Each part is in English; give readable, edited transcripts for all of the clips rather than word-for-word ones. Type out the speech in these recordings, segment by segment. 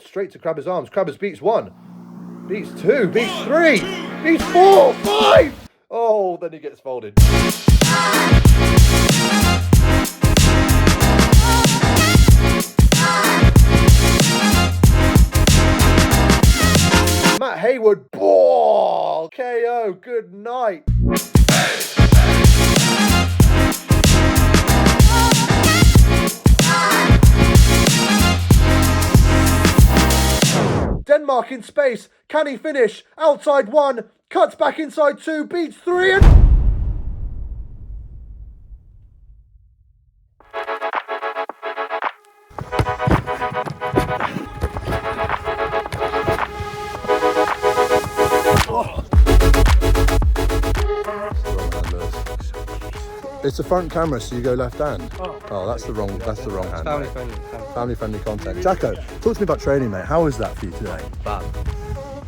straight to Crabber's arms. Crabber's beats 1, beats 2, beats 3, beats 4, 5. Oh, then he gets folded. Matt Hayward, ball, KO, good night. Denmark in space, can he finish? Outside 1, cuts back inside 2, beats 3 and... It's a front camera, so you go left hand. Oh, that's the wrong hand. Family friendly content. Jacko, talk to me about training, mate. How was that for you today? Bad.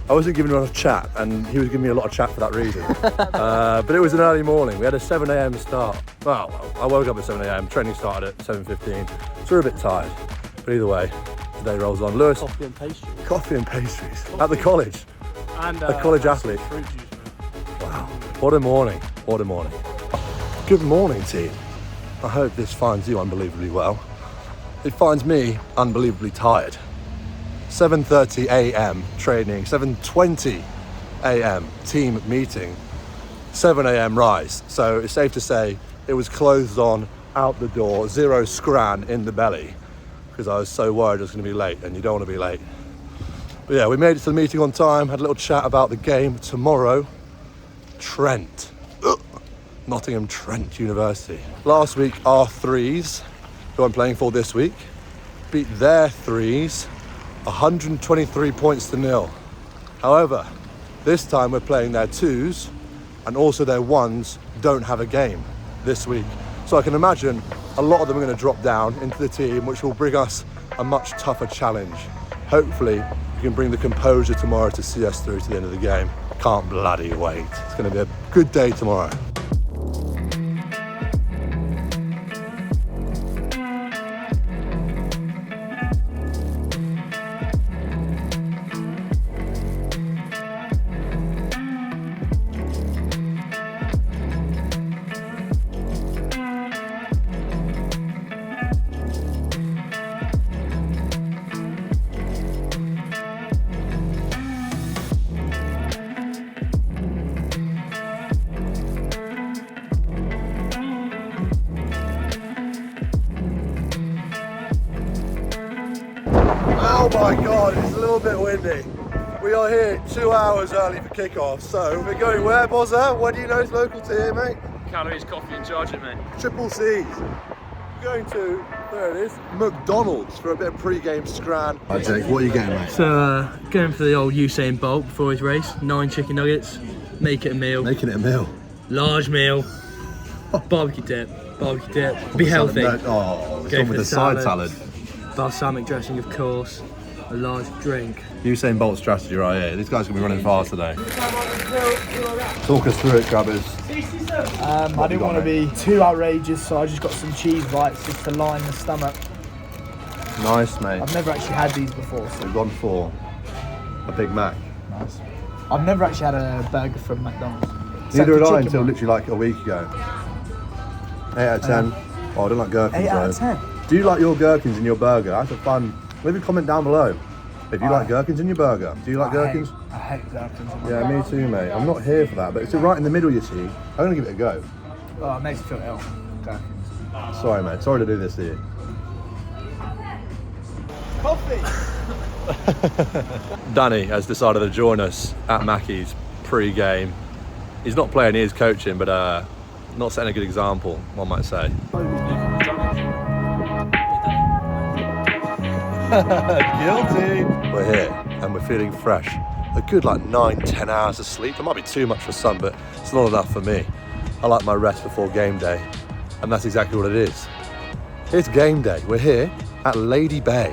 I wasn't giving him a lot of chat, and he was giving me a lot of chat for that reason. But it was an early morning. We had a 7 a.m. start. Well, I woke up at 7 a.m. Training started at 7:15. So we're a bit tired. But either way, the day rolls on. Lewis. Coffee and pastries. Coffee and pastries. At the college. And a college athlete. Fruit juice, Wow. What a morning. What a morning. Good morning, team. I hope this finds you unbelievably well. It finds me unbelievably tired. 7:30 a.m. training, 7:20 a.m. team meeting, 7 a.m. rise. So it's safe to say it was clothes on, out the door, 0 scran in the belly, because I was so worried I was going to be late, and you don't want to be late. But yeah, we made it to the meeting on time, had a little chat about the game tomorrow. Trent. Nottingham Trent University. Last week, our threes, who I'm playing for this week, beat their threes 123 points to 0. However, this time we're playing their twos, and also their ones don't have a game this week. So I can imagine a lot of them are going to drop down into the team, which will bring us a much tougher challenge. Hopefully, you can bring the composure tomorrow to see us through to the end of the game. Can't bloody wait. It's going to be a good day tomorrow. Oh my God, it's a little bit windy. We are here 2 hours early for kickoff, so we're going where, Bozza? What do you know is local to here, mate? Calories, coffee and charging, mate. Triple C's. We're going to, there it is, McDonald's for a bit of pre-game scran. Hi Jake, what are you getting, mate? So, going for the old Usain Bolt before his race. 9 chicken nuggets, make it a meal. Making it a meal. Large meal. Barbecue dip. Be healthy. Oh, it's on with the side salad. Balsamic dressing, of course. A large drink. Usain Bolt strategy right here. These guys are going to be running fast today. Talk us through it, Grabbers. I didn't want to be too outrageous, so I just got some cheese bites just to line the stomach. Nice, mate. I've never actually had these before. So. We've gone for a Big Mac. Nice. I've never actually had a burger from McDonald's. Neither did I until literally like a week ago. 8 out of 10. Oh, I don't like gherkins. 8 out of 10. Do you like your gherkins in your burger? That's a fun. Leave a comment down below if you like gherkins in your burger. Do you like gherkins? I hate gherkins. Yeah, me too, mate. I'm not here for that, but it's right in the middle, you see. I'm gonna give it a go. Oh, it makes me feel ill. Gherkins. Sorry, mate. Sorry to do this to you. Coffee. Danny has decided to join us at Mackey's pre-game. He's not playing, he is coaching, but not setting a good example, one might say. Guilty. We're here and we're feeling fresh. A good 9-10 hours of sleep. It might be too much for some, but it's not enough for me. I like my rest before game day, and that's exactly what it is. It's game day. We're here at Lady Bay,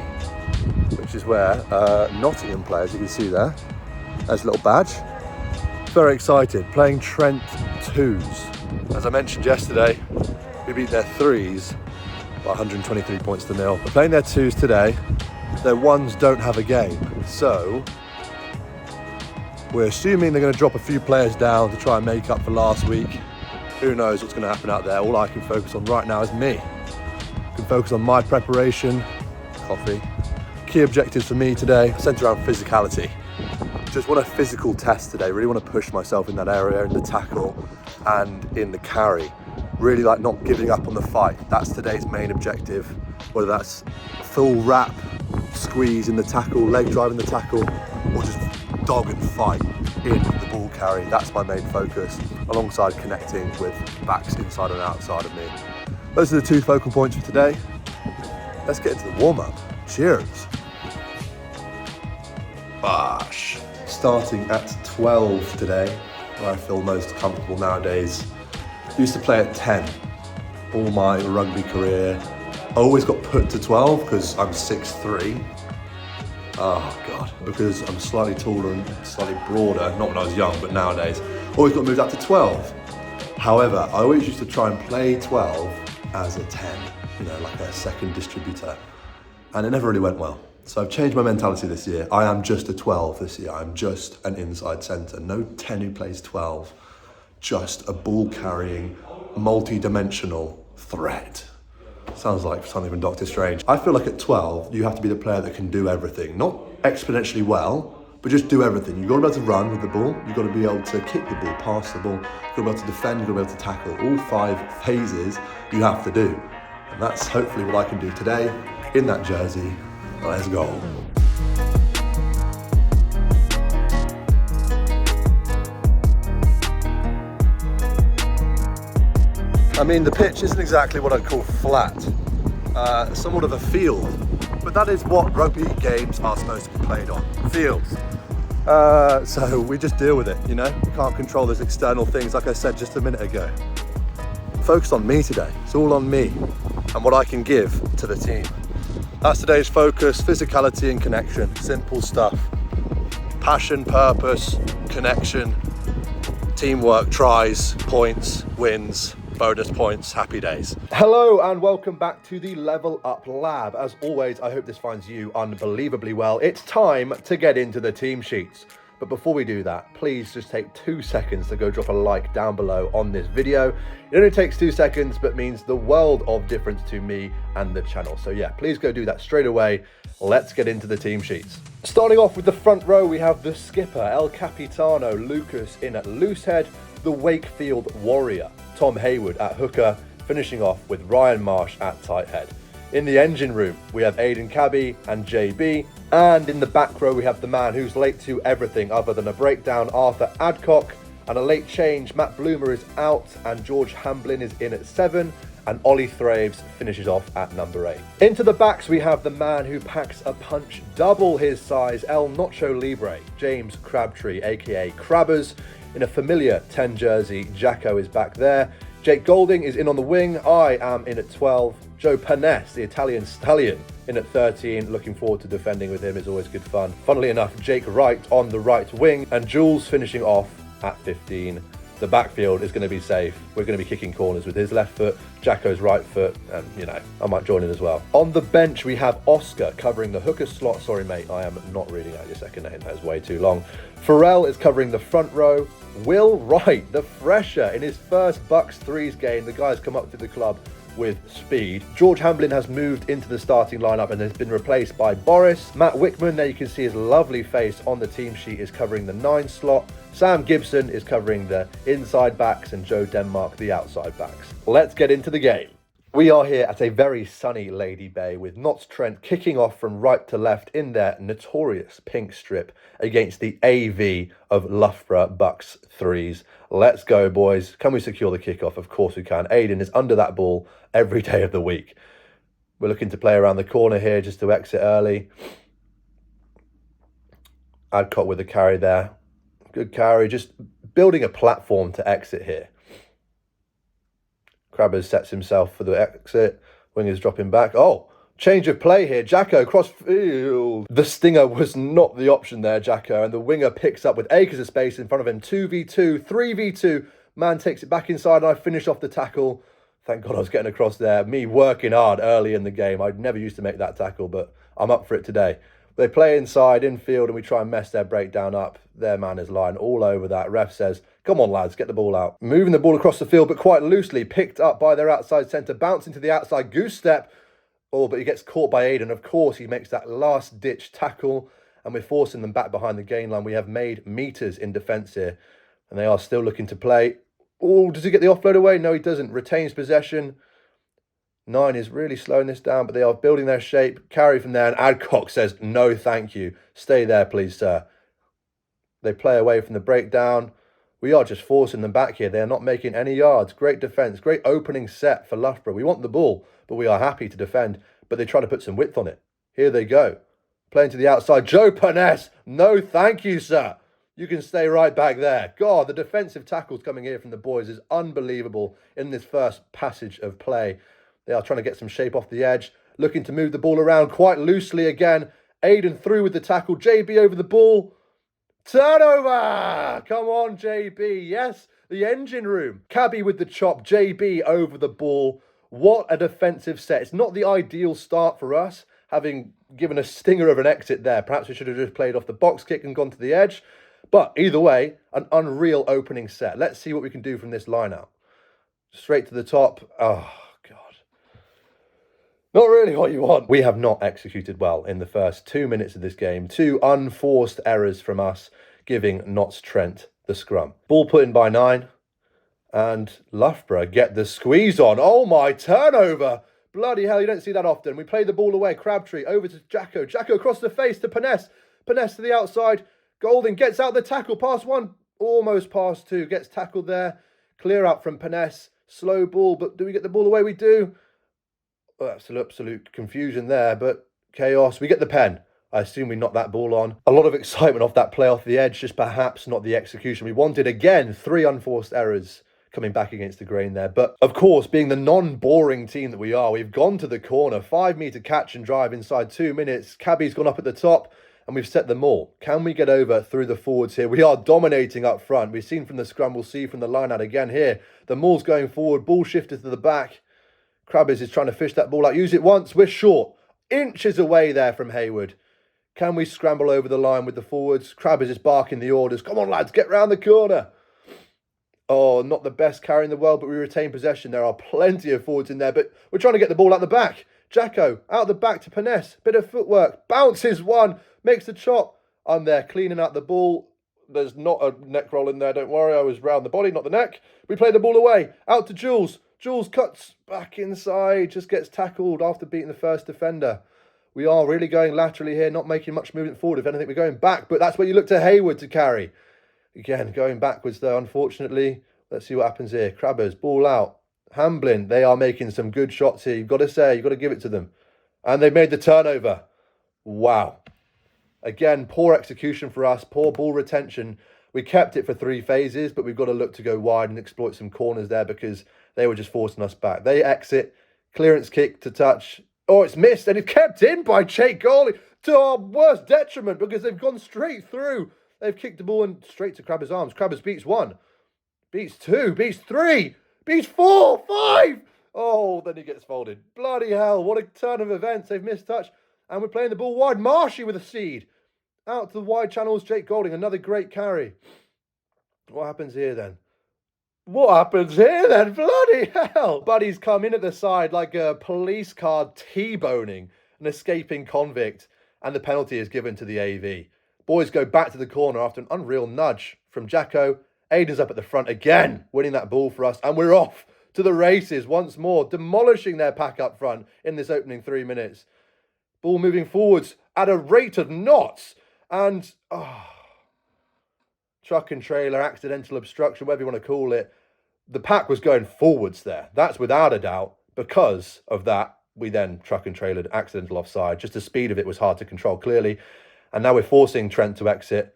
which is where Nottingham play, as you can see there. There's a little badge. Very excited, playing Trent 2s. As I mentioned yesterday, we beat their 3s by 123 points to 0. We're playing their 2s today. their ones don't have a game. So we're assuming they're going to drop a few players down to try and make up for last week. Who knows what's going to happen out there. All I can focus on right now is me. I can focus on my preparation, coffee. Key objectives for me today centre around physicality. Just want a physical test today. Really want to push myself in that area, in the tackle and in the carry. Really like not giving up on the fight. That's today's main objective. Whether that's full wrap, squeeze in the tackle, leg drive in the tackle, or just dog and fight in the ball carry. That's my main focus, alongside connecting with backs inside and outside of me. Those are the 2 focal points for today. Let's get into the warm-up. Cheers. Bosh. Starting at 12 today, where I feel most comfortable nowadays. Used to play at 10 all my rugby career. I always got put to 12 because I'm 6'3". Oh God, because I'm slightly taller and slightly broader, not when I was young, but nowadays, always got moved up to 12. However, I always used to try and play 12 as a 10, like a second distributor, and it never really went well. So I've changed my mentality this year. I am just a 12 this year. I'm just an inside centre. No 10 who plays 12, just a ball carrying, multi-dimensional threat. Sounds like something from Doctor Strange. I feel like at 12, you have to be the player that can do everything. Not exponentially well, but just do everything. You've got to be able to run with the ball. You've got to be able to kick the ball, pass the ball. You've got to be able to defend. You've got to be able to tackle. All 5 phases you have to do. And that's hopefully what I can do today in that jersey. Let's go. I mean, the pitch isn't exactly what I'd call flat, somewhat of a field, but that is what rugby games are supposed to be played on, fields. So we just deal with it, We can't control those external things, like I said just a minute ago. Focus on me today. It's all on me and what I can give to the team. That's today's focus: physicality and connection. Simple stuff. Passion, purpose, connection, teamwork, tries, points, wins, bonus points, happy days. Hello and welcome back to the Level Up Lab. As always, I hope this finds you unbelievably well. It's time to get into the team sheets. But before we do that, please just take 2 seconds to go drop a like down below on this video. It only takes 2 seconds, but means the world of difference to me and the channel. So yeah, please go do that straight away. Let's get into the team sheets. Starting off with the front row, we have the skipper, El Capitano, Lucas in at loosehead, the Wakefield Warrior, Tom Hayward at hooker, finishing off with Ryan Marsh at tight head. In the engine room, we have Aidan Cabby and JB, and in the back row we have the man who's late to everything other than a breakdown, Arthur Adcock, and a late change, Matt Bloomer is out and George Hamblin is in at 7, and Ollie Thraves finishes off at number 8. Into the backs we have the man who packs a punch double his size, El Nacho Libre, James Crabtree aka Crabbers, in a familiar 10 jersey. Jacko is back there. Jake Golding is in on the wing. I am in at 12. Joe Paness, the Italian stallion, in at 13. Looking forward to defending with him. It's always good fun. Funnily enough, Jake Wright on the right wing, and Jules finishing off at 15. The backfield is going to be safe. We're going to be kicking corners with his left foot, Jacko's right foot, and, I might join in as well. On the bench, we have Oscar covering the hooker slot. Sorry, mate, I am not reading out your second name. That is way too long. Pharrell is covering the front row. Will Wright, the fresher, in his first Bucks threes game. The guy's come up to the club with speed. George Hamblin has moved into the starting lineup and has been replaced by Boris. Matt Wickman, there you can see his lovely face on the team sheet, is covering the 9 slot. Sam Gibson is covering the inside backs and Joe Denmark the outside backs. Let's get into the game. We are here at a very sunny Lady Bay with Notts Trent kicking off from right to left in their notorious pink strip against the AV of Loughborough Bucks threes. Let's go, boys. Can we secure the kickoff? Of course we can. Aidan is under that ball every day of the week. We're looking to play around the corner here just to exit early. Adcock with the carry there. Good carry, just building a platform to exit here. Crabbers sets himself for the exit. Winger's dropping back. Oh, change of play here. Jacko cross field. The stinger was not the option there, Jacko. And the winger picks up with acres of space in front of him. 2v2, 3v2. Man takes it back inside and I finish off the tackle. Thank God I was getting across there. Me working hard early in the game. I never used to make that tackle, but I'm up for it today. They play inside, infield, and we try and mess their breakdown up. Their man is lying all over that. Ref says, come on, lads, get the ball out. Moving the ball across the field, but quite loosely, picked up by their outside centre, bouncing to the outside, goose step. Oh, but he gets caught by Aiden. Of course, he makes that last-ditch tackle, and we're forcing them back behind the gain line. We have made meters in defence here, and they are still looking to play. Oh, does he get the offload away? No, he doesn't. Retains possession. 9 is really slowing this down, but they are building their shape. Carry from there, and Adcock says, no, thank you. Stay there, please, sir. They play away from the breakdown. We are just forcing them back here. They are not making any yards. Great defence, great opening set for Loughborough. We want the ball, but we are happy to defend. But they try to put some width on it. Here they go. Playing to the outside. Joe Paness. No, thank you, sir. You can stay right back there. God, the defensive tackles coming here from the boys is unbelievable in this first passage of play. They are trying to get some shape off the edge, looking to move the ball around quite loosely again. Aiden through with the tackle. JB over the ball. Turnover! Come on, JB. Yes, the engine room. Cabby with the chop. JB over the ball. What a defensive set. It's not the ideal start for us, having given a stinger of an exit there. Perhaps we should have just played off the box kick and gone to the edge. But either way, an unreal opening set. Let's see what we can do from this line out. Straight to the top. Oh, God. Not really what you want. We have not executed well in the first 2 minutes of this game. 2 unforced errors from us, giving Notts Trent the scrum. Ball put in by 9. And Loughborough get the squeeze on. Oh, my turnover. Bloody hell, you don't see that often. We play the ball away. Crabtree over to Jacko. Jacko across the face to Paness. Paness to the outside. Golding gets out the tackle. Pass 1, almost pass 2. Gets tackled there. Clear out from Paness. Slow ball, but do we get the ball away? We do. Oh, absolute confusion there, but chaos. We get the pen. I assume we knocked that ball on. A lot of excitement off that play off the edge, just perhaps not the execution we wanted. Again, 3 unforced errors coming back against the grain there. But of course, being the non-boring team that we are, we've gone to the corner. 5-metre catch and drive inside 2 minutes. Cabby's gone up at the top and we've set them all. Can we get over through the forwards here? We are dominating up front. We've seen from the scrum, we'll see from the line out again here. The maul's going forward, ball shifted to the back. Crabbers is trying to fish that ball out. Use it once. We're short. Inches away there from Hayward. Can we scramble over the line with the forwards? Crabbers is barking the orders. Come on, lads, get round the corner. Oh, not the best carry in the world, but we retain possession. There are plenty of forwards in there, but we're trying to get the ball out the back. Jacko, out the back to Paness. Bit of footwork. Bounces one. Makes the chop. I'm there cleaning out the ball. There's not a neck roll in there. Don't worry. I was round the body, not the neck. We play the ball away. Out to Jules. Jules cuts back inside, just gets tackled after beating the first defender. We are really going laterally here, not making much movement forward. If anything, we're going back, but that's where you look to Hayward to carry. Again, going backwards though, unfortunately. Let's see what happens here. Crabbers, ball out. Hamblin, they are making some good shots here. You've got to say, you've got to give it to them. And they've made the turnover. Wow. Again, poor execution for us, poor ball retention. We kept it for 3 phases, but we've got to look to go wide and exploit some corners there because they were just forcing us back. They exit, clearance kick to touch. Oh, it's missed, and it's kept in by Jake Goalie to our worst detriment because they've gone straight through. They've kicked the ball in straight to Crabbers' arms. Crabbers beats 1, beats 2, beats 3, beats 4, 5. Oh, then he gets folded. Bloody hell, what a turn of events. They've missed touch, and we're playing the ball wide. Marshy with a seed. Out to the wide channels, Jake Golding, another great carry. What happens here then? What happens here then? Bloody hell. Buddy's come in at the side like a police car T-boning an escaping convict, and the penalty is given to the AV. Boys go back to the corner after an unreal nudge from Jacko. Aiden's up at the front again, winning that ball for us, and we're off to the races once more, demolishing their pack up front in this opening 3 minutes. Ball moving forwards at a rate of knots, and truck and trailer, accidental obstruction, whatever you want to call it. The pack was going forwards there. That's without a doubt. Because of that, we then truck and trailered, accidental offside. Just the speed of it was hard to control, clearly. And now we're forcing Trent to exit,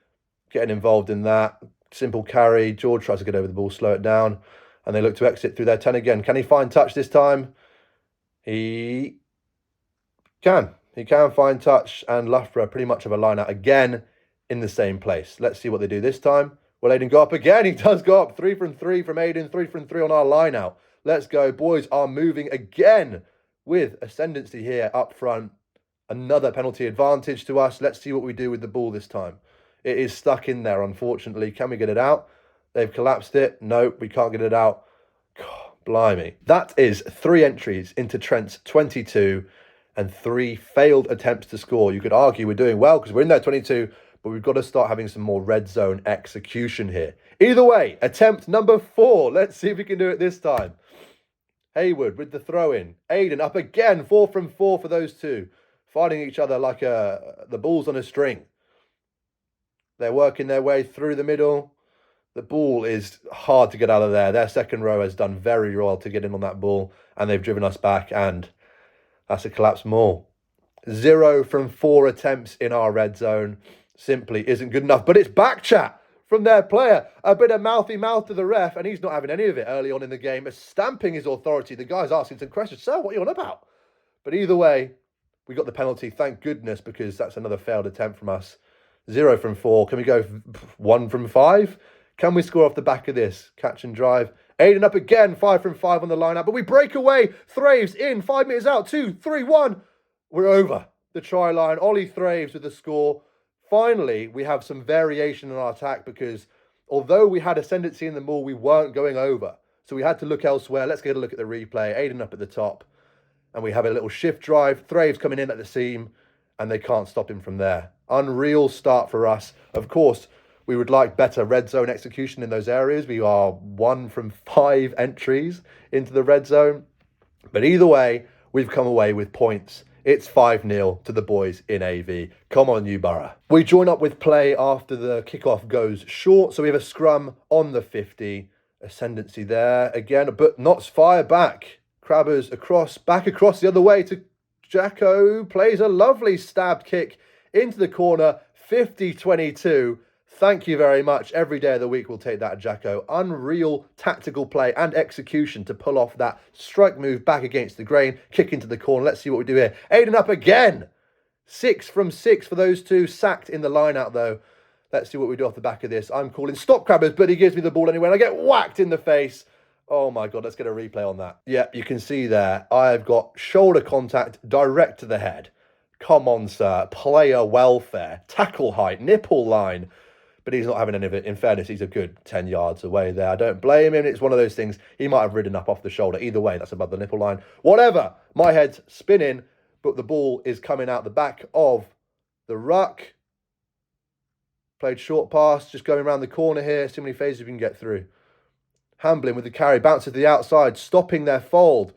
getting involved in that. Simple carry. George tries to get over the ball, slow it down. And they look to exit through their 10 again. Can he find touch this time? He can. He can find touch. And Loughborough pretty much have a line out again in the same place. Let's see what they do this time. Will Aiden go up again? He does go up. 3 from 3 from Aiden. 3 from 3 on our line out. Let's go. Boys are moving again with ascendancy here up front. Another penalty advantage to us. Let's see what we do with the ball this time. It is stuck in there, unfortunately. Can we get it out? They've collapsed it. No, we can't get it out. God, blimey. That is 3 entries into Trent's 22 and 3 failed attempts to score. You could argue we're doing well because we're in there 22, but we've got to start having some more red zone execution here. Either way, attempt number 4. Let's see if we can do it this time. Haywood with the throw-in. Aiden up again, 4 from 4 for those two. Fighting each other like the balls on a string. They're working their way through the middle. The ball is hard to get out of there. Their second row has done very well to get in on that ball, and they've driven us back, and that's a collapsed maul. 0 from 4 attempts in our red zone simply isn't good enough, but it's back chat from their player. A bit of mouthy mouth to the ref, and he's not having any of it early on in the game. Stamping his authority. The guy's asking some questions. Sir, what are you on about? But either way, we got the penalty, thank goodness, because that's another failed attempt from us. 0 from 4. Can we go 1 from 5? Can we score off the back of this? Catch and drive. Aiden up again, 5 from 5 on the line-out. But we break away. Thraves in, 5 metres out. 2, 3, 1. We're over the try line. Ollie Thraves with the score. Finally, we have some variation in our attack because although we had ascendancy in the ball, we weren't going over. So we had to look elsewhere. Let's get a look at the replay. Aiden up at the top. And we have a little shift drive. Thraves coming in at the seam. And they can't stop him from there. Unreal start for us. Of course, we would like better red zone execution in those areas. We are 1 from 5 entries into the red zone. But either way, we've come away with points. It's 5-0 to the boys in AV. Come on, Loughborough. We join up with play after the kickoff goes short. So we have a scrum on the 50. Ascendancy there again, but not fire back. Crabbers across, back across the other way to Jacko. Plays a lovely stabbed kick into the corner. 50-22. Thank you very much. Every day of the week we'll take that, Jacko. Unreal tactical play and execution to pull off that strike move back against the grain. Kick into the corner. Let's see what we do here. Aiden up again. 6 from 6 for those two. Sacked in the line out though. Let's see what we do off the back of this. I'm calling stop Crabbers, but he gives me the ball anyway and I get whacked in the face. Oh my God, let's get a replay on that. Yep, you can see there, I've got shoulder contact direct to the head. Come on, sir. Player welfare. Tackle height. Nipple line. But he's not having any of it. In fairness, he's a good 10 yards away there. I don't blame him. It's one of those things. He might have ridden up off the shoulder. Either way, that's above the nipple line. Whatever. My head's spinning, but the ball is coming out the back of the ruck. Played short pass, just going around the corner here. See how many phases we can get through. Hamblin with the carry, bounces to the outside, stopping their fold.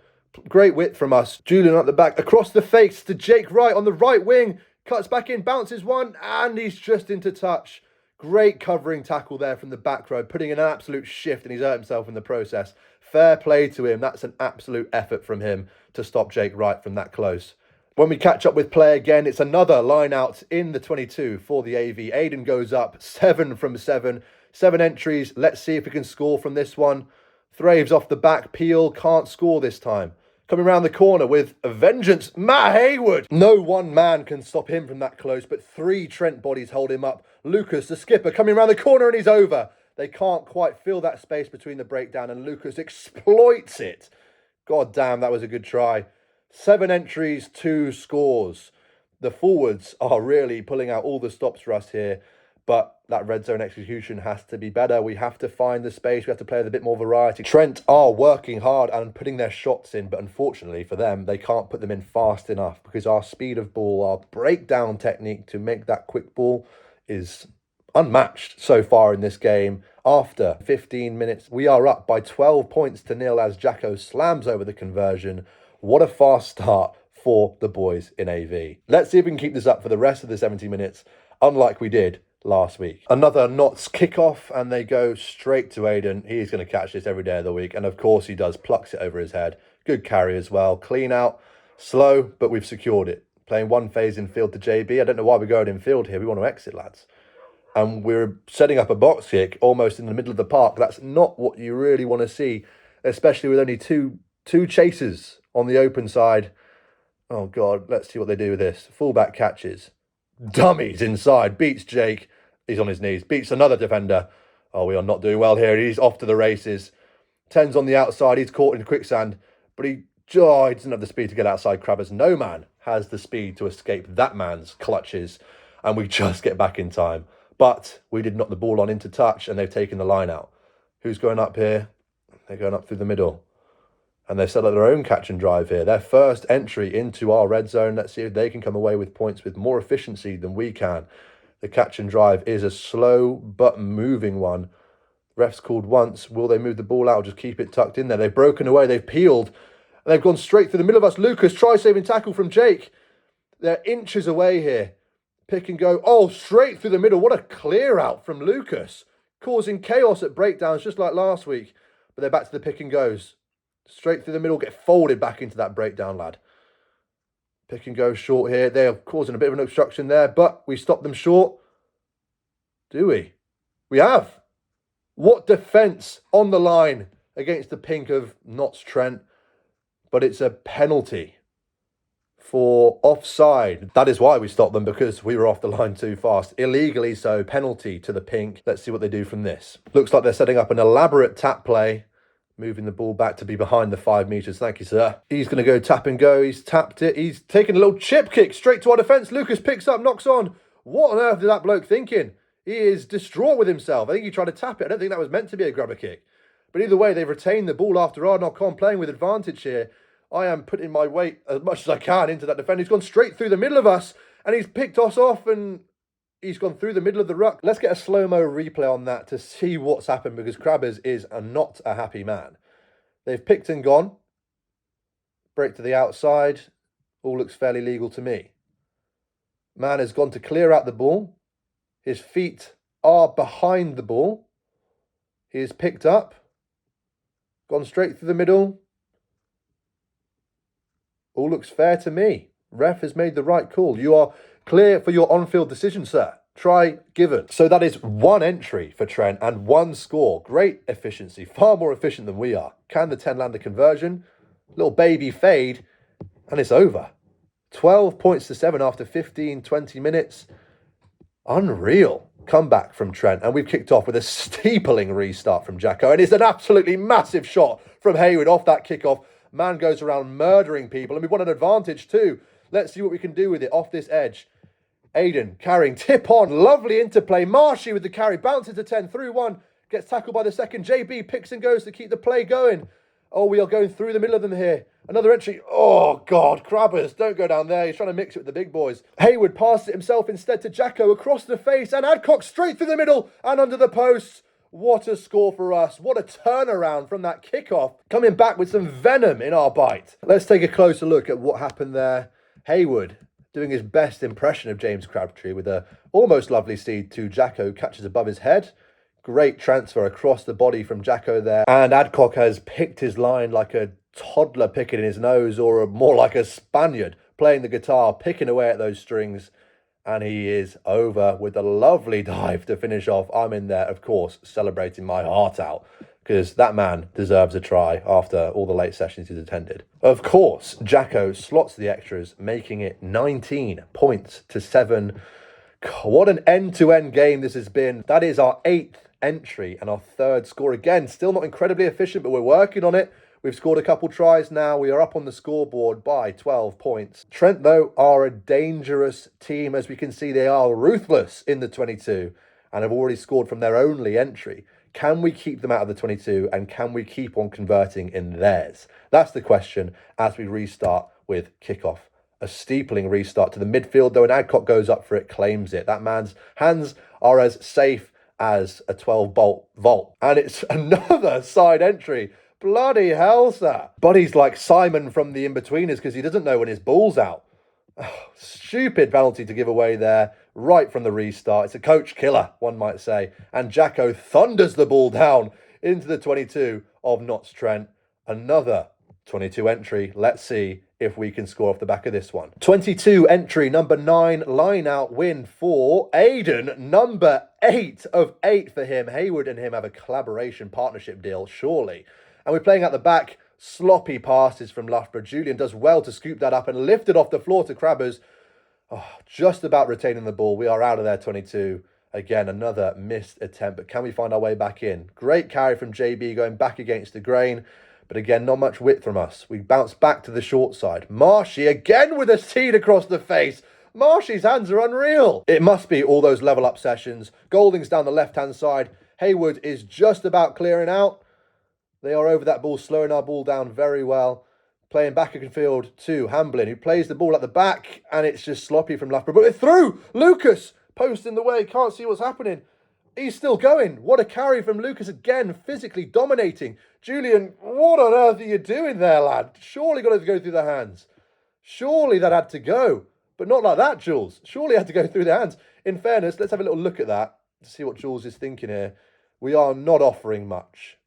Great width from us. Julian at the back, across the face to Jake Wright on the right wing. Cuts back in, bounces one, and he's just into touch. Great covering tackle there from the back row, putting in an absolute shift, and he's hurt himself in the process. Fair play to him. That's an absolute effort from him to stop Jake Wright from that close. When we catch up with play again, it's another line out in the 22 for the AV. Aiden goes up 7 from 7. 7 entries. Let's see if we can score from this one. Thraves off the back. Peel can't score this time. Coming around the corner with a vengeance. Matt Haywood. No one man can stop him from that close, but 3 Trent bodies hold him up. Lucas, the skipper, coming around the corner and he's over. They can't quite fill that space between the breakdown and Lucas exploits it. God damn, that was a good try. 7 entries, 2 scores. The forwards are really pulling out all the stops for us here. But that red zone execution has to be better. We have to find the space. We have to play with a bit more variety. Trent are working hard and putting their shots in, but unfortunately for them, they can't put them in fast enough because our speed of ball, our breakdown technique to make that quick ball is unmatched so far in this game. After 15 minutes, we are up by 12 points to 0 as Jacko slams over the conversion. What a fast start for the boys in AV. Let's see if we can keep this up for the rest of the 70 minutes, unlike we did last week. Another Notts kickoff and they go straight to Aiden. He's going to catch this every day of the week. And of course he does, plucks it over his head. Good carry as well. Clean out, slow, but we've secured it. Playing one phase in field to JB. I don't know why we're going in field here. We want to exit, lads. And we're setting up a box kick almost in the middle of the park. That's not what you really want to see, especially with only two chasers on the open side. Oh God, let's see what they do with this. Fullback catches. Dummies inside, beats Jake. He's on his knees, beats another defender. Oh, we are not doing well here. He's off to the races. 10's on the outside. He's caught in quicksand, but he doesn't have the speed to get outside Crabbers. No man has the speed to escape that man's clutches, and we just get back in time. But we did knock the ball on into touch, and they've taken the line out. Who's going up here? They're going up through the middle. And they've set up their own catch and drive here. Their first entry into our red zone. Let's see if they can come away with points with more efficiency than we can. The catch and drive is a slow but moving one. Refs called once. Will they move the ball out or just keep it tucked in there? They've broken away. They've peeled. And they've gone straight through the middle of us. Lucas, try saving tackle from Jake. They're inches away here. Pick and go. Oh, straight through the middle. What a clear out from Lucas. Causing chaos at breakdowns just like last week. But they're back to the pick and goes. Straight through the middle, get folded back into that breakdown, lad. Pick and go short here. They're causing a bit of an obstruction there, but we stop them short. Do we? We have. What defence on the line against the pink of Notts Trent. But it's a penalty for offside. That is why we stopped them, because we were off the line too fast. Illegally so, penalty to the pink. Let's see what they do from this. Looks like they're setting up an elaborate tap play. Moving the ball back to be behind the 5 metres. Thank you, sir. He's going to go tap and go. He's tapped it. He's taken a little chip kick straight to our defence. Lucas picks up, knocks on. What on earth is that bloke thinking? He is distraught with himself. I think he tried to tap it. I don't think that was meant to be a grabber kick. But either way, they've retained the ball after our knock on, playing with advantage here. I am putting my weight as much as I can into that defender. He's gone straight through the middle of us, and he's picked us off, and he's gone through the middle of the ruck. Let's get a slow-mo replay on that to see what's happened, because Crabbers is not a happy man. They've picked and gone. Break to the outside. All looks fairly legal to me. Man has gone to clear out the ball. His feet are behind the ball. He is picked up. Gone straight through the middle. All looks fair to me. Ref has made the right call. You are clear for your on-field decision, sir. Try given. So that is one entry for Trent and one score. Great efficiency. Far more efficient than we are. Can the 10 land a conversion? Little baby fade. And it's over. 12 points to 7 after 15, 20 minutes. Unreal comeback from Trent. And we've kicked off with a steepling restart from Jacko. And it's an absolutely massive shot from Hayward off that kickoff. Man goes around murdering people. And we've won an advantage too. Let's see what we can do with it off this edge. Aiden carrying, tip on, lovely interplay. Marshy with the carry, bounces to 10, through one, gets tackled by the second. JB picks and goes to keep the play going. Oh, we are going through the middle of them here. Another entry. Oh, God, Crabbers, don't go down there. He's trying to mix it with the big boys. Hayward passes it himself instead to Jacko across the face, and Adcock straight through the middle and under the posts. What a score for us. What a turnaround from that kickoff. Coming back with some venom in our bite. Let's take a closer look at what happened there. Hayward doing his best impression of James Crabtree with a almost lovely seed to Jacko, catches above his head. Great transfer across the body from Jacko there. And Adcock has picked his line like a toddler picking his nose, or more like a Spaniard playing the guitar, picking away at those strings. And he is over with a lovely dive to finish off. I'm in there, of course, celebrating my heart out, because that man deserves a try after all the late sessions he's attended. Of course, Jacko slots the extras, making it 19 points to 7. What an end-to-end game this has been. That is our 8th entry and our 3rd score. Again, still not incredibly efficient, but we're working on it. We've scored a couple tries now. We are up on the scoreboard by 12 points. Trent, though, are a dangerous team. As we can see, they are ruthless in the 22 and have already scored from their only entry. Can we keep them out of the 22, and can we keep on converting in theirs? That's the question as we restart with kickoff. A steepling restart to the midfield, though, and Adcock goes up for it, claims it. That man's hands are as safe as a 12-bolt vault. And it's another side entry. Bloody hell, sir. Buddy's like Simon from the In-Betweeners because he doesn't know when his ball's out. Oh, stupid penalty to give away there, right from the restart. It's a coach killer, one might say. And Jacko thunders the ball down into the 22 of Notts Trent. Another 22 entry. Let's see if we can score off the back of this one. 22 entry, number 9, line-out win for Aiden. Number 8 of 8 for him. Hayward and him have a collaboration partnership deal, surely. And we're playing at the back. Sloppy passes from Loughborough. Julian does well to scoop that up and lift it off the floor to Crabbers. Oh, just about retaining the ball. We are out of their 22. Again, another missed attempt, but can we find our way back in? Great carry from JB going back against the grain. But again, not much width from us. We bounce back to the short side. Marshy again with a seed across the face. Marshy's hands are unreal. It must be all those level up sessions. Golding's down the left-hand side. Haywood is just about clearing out. They are over that ball, slowing our ball down very well. Playing back in field to Hamblin, who plays the ball at the back, and it's just sloppy from Loughborough. But it's through! Lucas! Post in the way, can't see what's happening. He's still going. What a carry from Lucas again, physically dominating. Julian, what on earth are you doing there, lad? Surely got to go through the hands. Surely that had to go. But not like that, Jules. Surely had to go through the hands. In fairness, let's have a little look at that to see what Jules is thinking here. We are not offering much,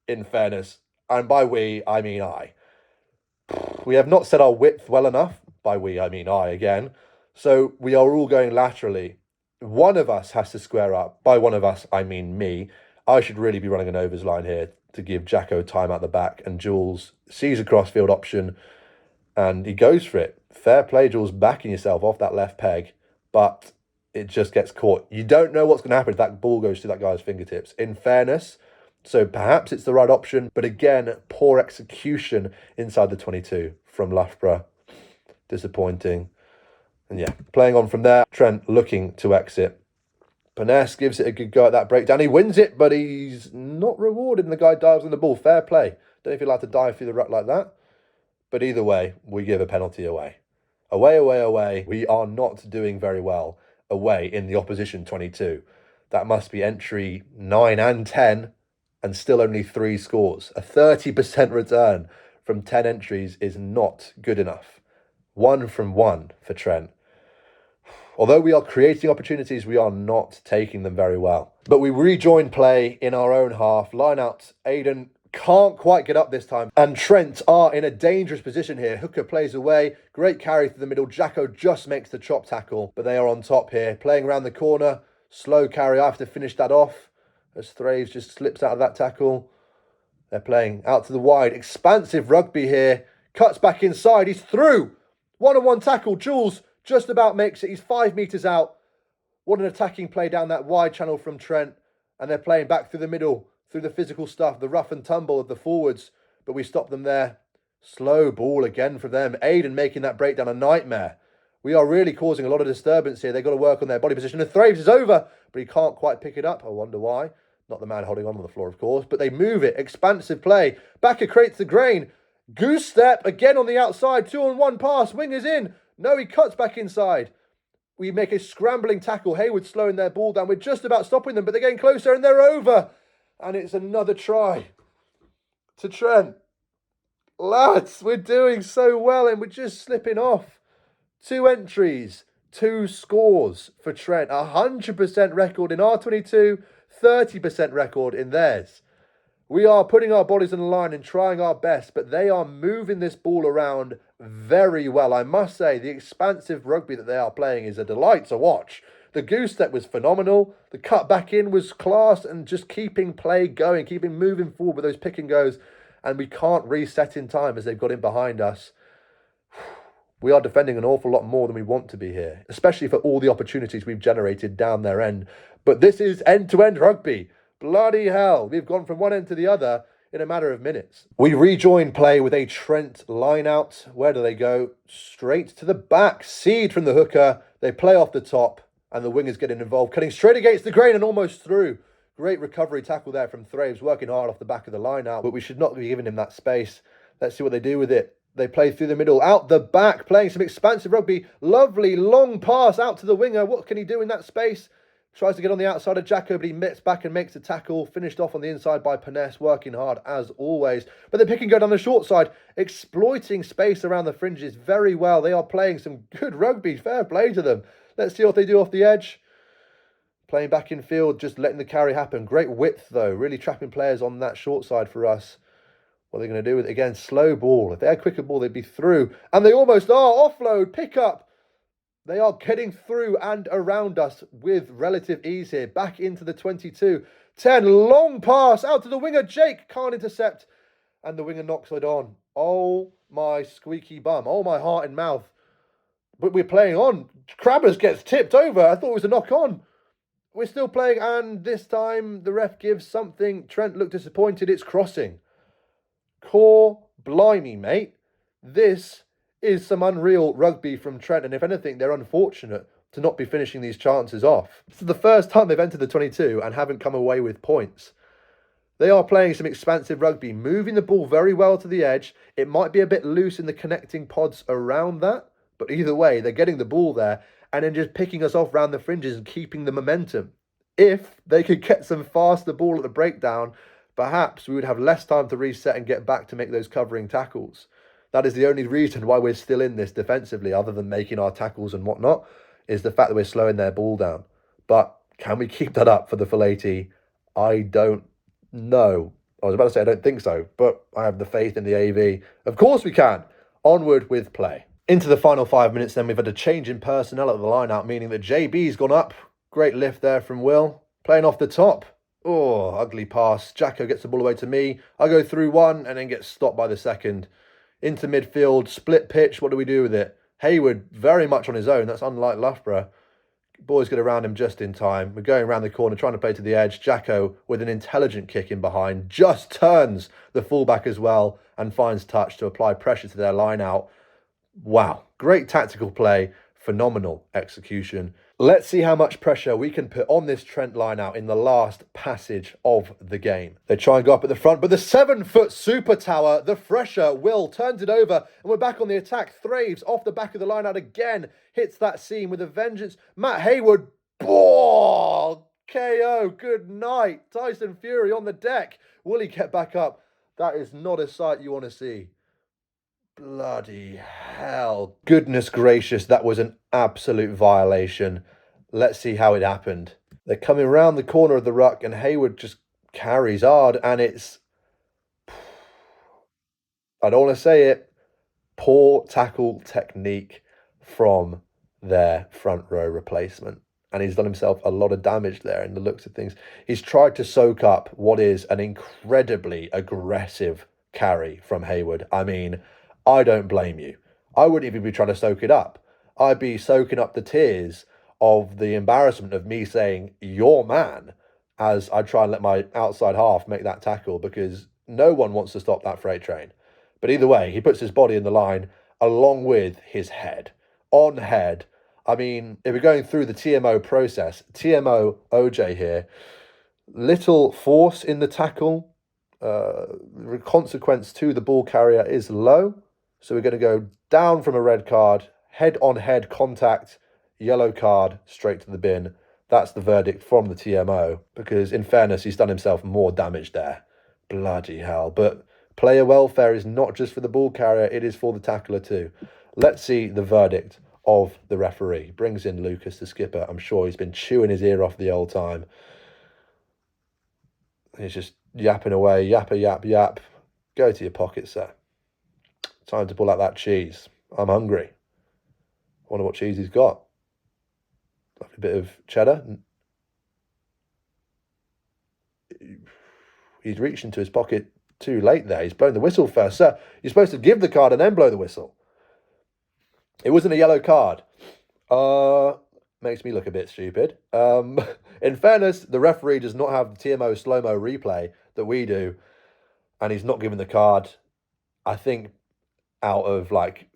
in fairness. And by we, I mean I. We have not set our width well enough. By we, I mean I again. So we are all going laterally. One of us has to square up. By one of us, I mean me. I should really be running an overs line here to give Jacko time at the back. And Jules sees a crossfield option and he goes for it. Fair play, Jules, backing yourself off that left peg. But it just gets caught. You don't know what's going to happen if that ball goes to that guy's fingertips. In fairness, so perhaps it's the right option. But again, poor execution inside the 22 from Loughborough. Disappointing. And yeah, playing on from there. Trent looking to exit. Paness gives it a good go at that breakdown. He wins it, but he's not rewarded. And the guy dives on the ball. Fair play. Don't know if you're allowed to dive through the ruck like that. But either way, we give a penalty away. Away, away, away. We are not doing very well away in the opposition 22. That must be entry 9 and 10 and still only 3 scores. A 30% return from 10 entries is not good enough. 1 from 1 for Trent. Although we are creating opportunities, we are not taking them very well. But we rejoin play in our own half. Line out, Aiden can't quite get up this time. And Trent are in a dangerous position here. Hooker plays away. Great carry through the middle. Jacko just makes the chop tackle. But they are on top here. Playing around the corner. Slow carry. I have to finish that off as Thraves just slips out of that tackle. They're playing out to the wide. Expansive rugby here. Cuts back inside. He's through. One-on-one tackle. Jules just about makes it. He's 5 metres out. What an attacking play down that wide channel from Trent. And they're playing back through the middle, through the physical stuff, the rough and tumble of the forwards. But we stop them there. Slow ball again for them. Aiden making that breakdown a nightmare. We are really causing a lot of disturbance here. They've got to work on their body position. And Thraves is over, but he can't quite pick it up. I wonder why. Not the man holding on the floor, of course. But they move it. Expansive play. Backer creates the grain. Goose step again on the outside. 2-on-1 pass. Wingers in. No, he cuts back inside. We make a scrambling tackle. Haywood slowing their ball down. We're just about stopping them, but they're getting closer and they're over. And it's another try to Trent. Lads, we're doing so well and we're just slipping off. 2 entries, 2 scores for Trent. 100% record in our 22, 30% record in theirs. We are putting our bodies on the line and trying our best, but they are moving this ball around very well. I must say, the expansive rugby that they are playing is a delight to watch. The goose step was phenomenal. The cut back in was class and just keeping play going, keeping moving forward with those pick and goes. And we can't reset in time as they've got in behind us. We are defending an awful lot more than we want to be here, especially for all the opportunities we've generated down their end. But this is end-to-end rugby. Bloody hell. We've gone from one end to the other in a matter of minutes. We rejoin play with a Trent line out. Where do they go? Straight to the back. Seed from the hooker. They play off the top and the wingers getting involved. Cutting straight against the grain and almost through. Great recovery tackle there from Thraves. Working hard off the back of the line out. But we should not be giving him that space. Let's see what they do with it. They play through the middle, out the back, playing some expansive rugby. Lovely long pass out to the winger. What can he do in that space? Tries to get on the outside of Jacko, but he mits back and makes the tackle. Finished off on the inside by Paness, working hard as always. But the pick and go down the short side, exploiting space around the fringes very well. They are playing some good rugby. Fair play to them. Let's see what they do off the edge. Playing back in field, just letting the carry happen. Great width, though. Really trapping players on that short side for us. What are they going to do with it? Again, slow ball. If they had quicker ball, they'd be through. And they almost are. Offload, pick up. They are getting through and around us with relative ease here. Back into the 22. 10, long pass out to the winger. Jake can't intercept. And the winger knocks it on. Oh, my squeaky bum. Oh, my heart and mouth. But we're playing on. Crabbers gets tipped over. I thought it was a knock on. We're still playing. And this time the ref gives something. Trent looked disappointed. It's crossing. Core blimey, mate. This is some unreal rugby from Trent, and if anything, they're unfortunate to not be finishing these chances off. This is the first time they've entered the 22 and haven't come away with points. They are playing some expansive rugby, moving the ball very well to the edge. It might be a bit loose in the connecting pods around that, but either way, they're getting the ball there and then just picking us off round the fringes and keeping the momentum. If they could get some faster ball at the breakdown, perhaps we would have less time to reset and get back to make those covering tackles. That is the only reason why we're still in this defensively, other than making our tackles and whatnot, is the fact that we're slowing their ball down. But can we keep that up for the full 80? I don't know. I was about to say I don't think so, but I have the faith in the AV. Of course we can. Onward with play. Into the final 5 minutes then, we've had a change in personnel at the line-out, meaning that JB's gone up. Great lift there from Will. Playing off the top. Oh, ugly pass. Jacko gets the ball away to me. I go through one and then get stopped by the second. Into midfield, split pitch. What do we do with it? Hayward very much on his own. That's unlike Loughborough. Boys get around him just in time. We're going around the corner, trying to play to the edge. Jacko, with an intelligent kick in behind, just turns the fullback as well and finds touch to apply pressure to their line out. Wow, great tactical play, phenomenal execution. Let's see how much pressure we can put on this Trent line out in the last passage of the game. They try and go up at the front, but the 7-foot super tower, the fresher Will, turns it over, and we're back on the attack. Thraves off the back of the line out again, hits that seam with a vengeance. Matt Hayward, KO, good night. Tyson Fury on the deck. Will he get back up? That is not a sight you want to see. Bloody hell. Goodness gracious, that was an absolute violation. Let's see how it happened. They're coming around the corner of the ruck and Hayward just carries hard and it's... I don't want to say it. Poor tackle technique from their front row replacement. And he's done himself a lot of damage there in the looks of things. He's tried to soak up what is an incredibly aggressive carry from Hayward. I mean... I don't blame you. I wouldn't even be trying to soak it up. I'd be soaking up the tears of the embarrassment of me saying, "Your man," as I try and let my outside half make that tackle, because no one wants to stop that freight train. But either way, he puts his body in the line along with his head. On head. I mean, if we're going through the TMO process, TMO OJ here, little force in the tackle. Consequence to the ball carrier is low. So we're going to go down from a red card, head-on-head contact, yellow card, straight to the bin. That's the verdict from the TMO, because in fairness, he's done himself more damage there. Bloody hell. But player welfare is not just for the ball carrier, it is for the tackler too. Let's see the verdict of the referee. Brings in Lucas, the skipper. I'm sure he's been chewing his ear off the old time. He's just yapping away, yapper, yap, yap. Go to your pocket, sir. Time to pull out that cheese. I'm hungry. Wonder what cheese he's got. Like a bit of cheddar. He's reached into his pocket too late there. He's blown the whistle first. Sir, you're supposed to give the card and then blow the whistle. It wasn't a yellow card. Makes me look a bit stupid. In fairness, the referee does not have the TMO slow-mo replay that we do, and he's not given the card. I think out of, like,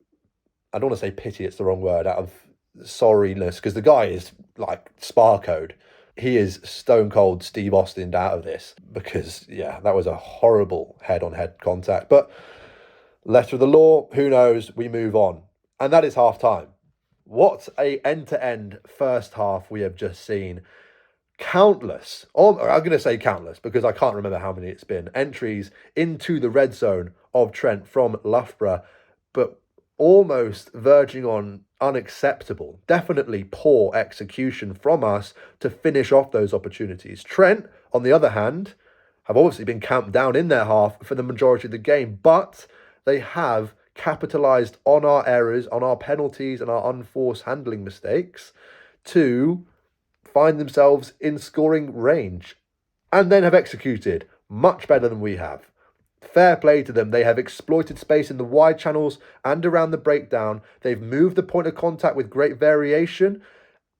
I don't want to say pity, it's the wrong word, out of sorriness, because the guy is like spar code. He is stone cold Steve Austin out of this, because yeah, that was a horrible head-on-head contact. But letter of the law, who knows, we move on. And that is half time. What a end-to-end first half we have just seen. Countless, I'm going to say countless because I can't remember how many it's been, entries into the red zone of Trent from Loughborough, but almost verging on unacceptable, definitely poor execution from us to finish off those opportunities. Trent, on the other hand, have obviously been camped down in their half for the majority of the game, but they have capitalised on our errors, on our penalties and our unforced handling mistakes to find themselves in scoring range and then have executed much better than we have. Fair play to them. They have exploited space in the wide channels and around the breakdown. They've moved the point of contact with great variation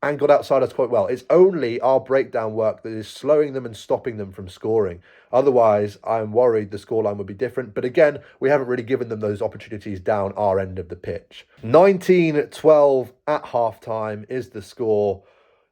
and got outside us quite well. It's only our breakdown work that is slowing them and stopping them from scoring. Otherwise, I'm worried the scoreline would be different. But again, we haven't really given them those opportunities down our end of the pitch. 19-12 at halftime is the score.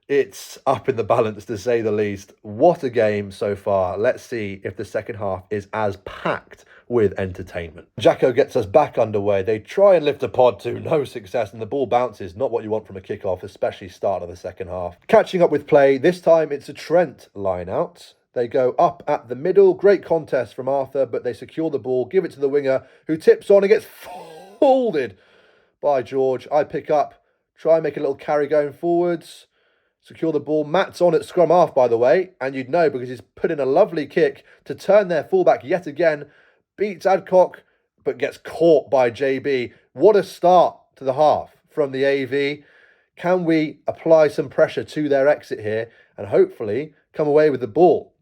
It's up in the balance, to say the least. What a game so far. Let's see if the second half is as packed with entertainment. Jacko gets us back underway. They try and lift a pod to no success, and the ball bounces. Not what you want from a kickoff, especially start of the second half. Catching up with play, this time it's a Trent line out. They go up at the middle. Great contest from Arthur, but they secure the ball, give it to the winger, who tips on and gets folded by George. I pick up, try and make a little carry going forwards. Secure the ball. Matt's on at scrum half, by the way, and you'd know because he's put in a lovely kick to turn their fullback yet again. Beats Adcock, but gets caught by JB. What a start to the half from the AV. Can we apply some pressure to their exit here and hopefully come away with the ball?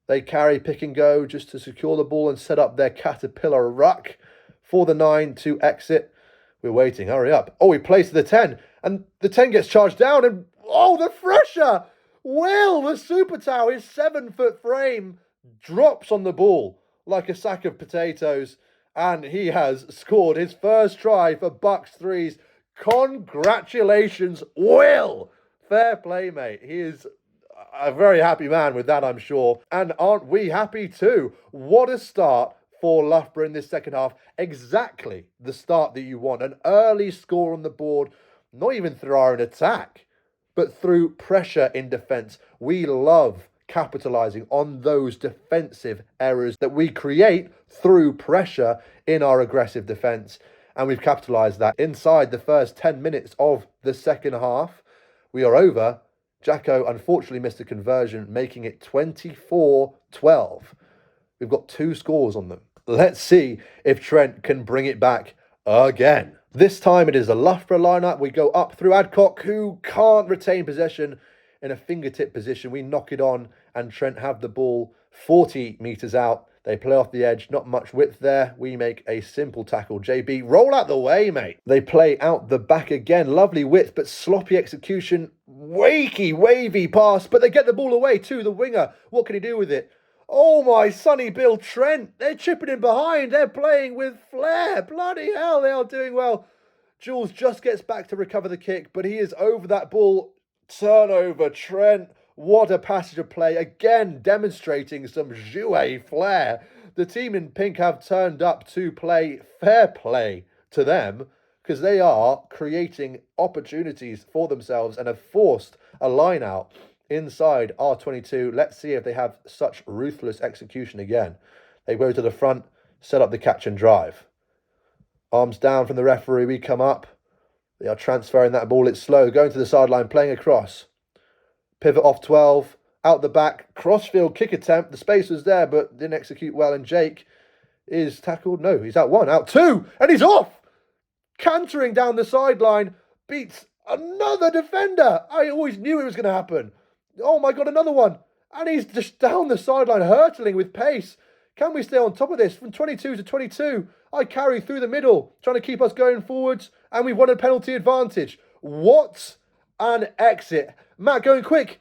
They carry, pick and go just to secure the ball and set up their caterpillar ruck for the 9 to exit. We're waiting. Hurry up. Oh, he plays to the 10, and the 10 gets charged down, and oh, the pressure! Will, the super Tau, his 7-foot frame, drops on the ball like a sack of potatoes, and he has scored his first try for Bucks Threes. Congratulations, Will! Fair play, mate. He is a very happy man with that, I'm sure. And aren't we happy too? What a start for Loughborough in this second half. Exactly the start that you want. An early score on the board, not even through our own attack, but through pressure in defence. We love capitalising on those defensive errors that we create through pressure in our aggressive defence. And we've capitalised that inside the first 10 minutes of the second half. We are over. Jacko unfortunately missed a conversion, making it 24-12. We've got 2 scores on them. Let's see if Trent can bring it back again. This time it is a Loughborough lineup. We go up through Adcock, who can't retain possession in a fingertip position. We knock it on and Trent have the ball 40 metres out. They play off the edge, not much width there. We make a simple tackle. JB, roll out the way, mate. They play out the back again. Lovely width, but sloppy execution. Wavy pass, but they get the ball away to the winger. What can he do with it? Oh my Sonny Bill Trent, they're chipping in behind, they're playing with flair, bloody hell, they are doing well. Jules just gets back to recover the kick, but he is over that ball. Turnover, Trent, what a passage of play, again demonstrating some jouet flair. The team in pink have turned up to play. Fair play to them, because they are creating opportunities for themselves and have forced a line out inside R22. Let's see if they have such ruthless execution again. They go to the front, set up the catch and drive. Arms down from the referee, we come up. They are transferring that ball, it's slow, going to the sideline, playing across. Pivot off 12, out the back, crossfield kick attempt. The space was there, but didn't execute well, and Jake is tackled. No, he's out 1, out 2, and he's off! Cantering down the sideline, beats another defender. I always knew it was going to happen. Oh my God, another one. And he's just down the sideline, hurtling with pace. Can we stay on top of this? From 22 to 22, I carry through the middle, trying to keep us going forwards, and we've won a penalty advantage. What an exit. Matt going quick.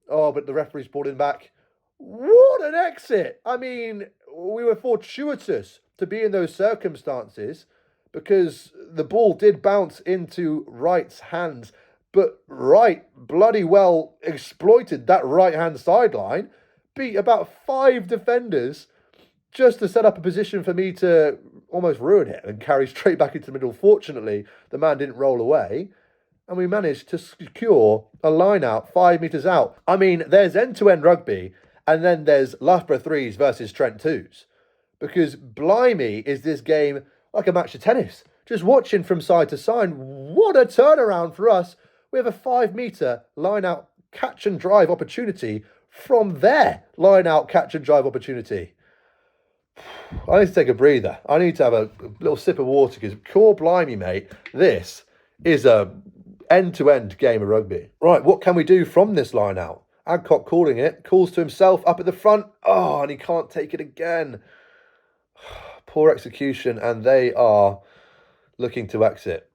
Oh, but the referee's brought him back. What an exit. I mean, we were fortuitous to be in those circumstances because the ball did bounce into Wright's hands. But Wright bloody well exploited that right-hand sideline, beat about 5 defenders just to set up a position for me to almost ruin it and carry straight back into the middle. Fortunately, the man didn't roll away, and we managed to secure a line out 5 metres out. I mean, there's end-to-end rugby, and then there's Loughborough Threes versus Trent Twos. Because blimey, is this game like a match of tennis. Just watching from side to side, what a turnaround for us. We have a 5 metre line-out catch and drive opportunity from their line-out catch and drive opportunity. I need to take a breather. I need to have a little sip of water because, core blimey, mate, this is a end-to-end game of rugby. Right, what can we do from this line-out? Adcock calling it, calls to himself up at the front. Oh, and he can't take it again. Poor execution, and they are looking to exit.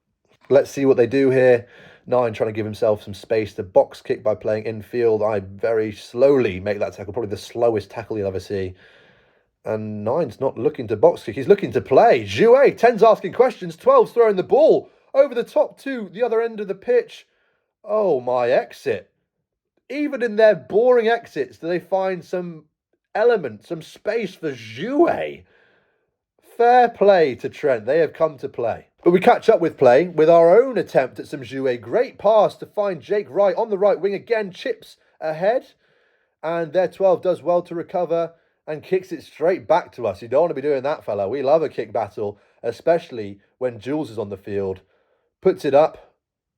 Let's see what they do here. 9 trying to give himself some space to box kick by playing infield. I very slowly make that tackle, probably the slowest tackle you'll ever see. And 9's not looking to box kick, he's looking to play. Jouet, 10's asking questions, 12's throwing the ball over the top to the other end of the pitch. Oh, my exit. Even in their boring exits, do they find some element, some space for Jouet? Fair play to Trent, they have come to play. But we catch up with play with our own attempt at some Jouet. Great pass to find Jake Wright on the right wing again, chips ahead. And their 12 does well to recover and kicks it straight back to us. You don't want to be doing that, fella. We love a kick battle, especially when Jules is on the field. Puts it up,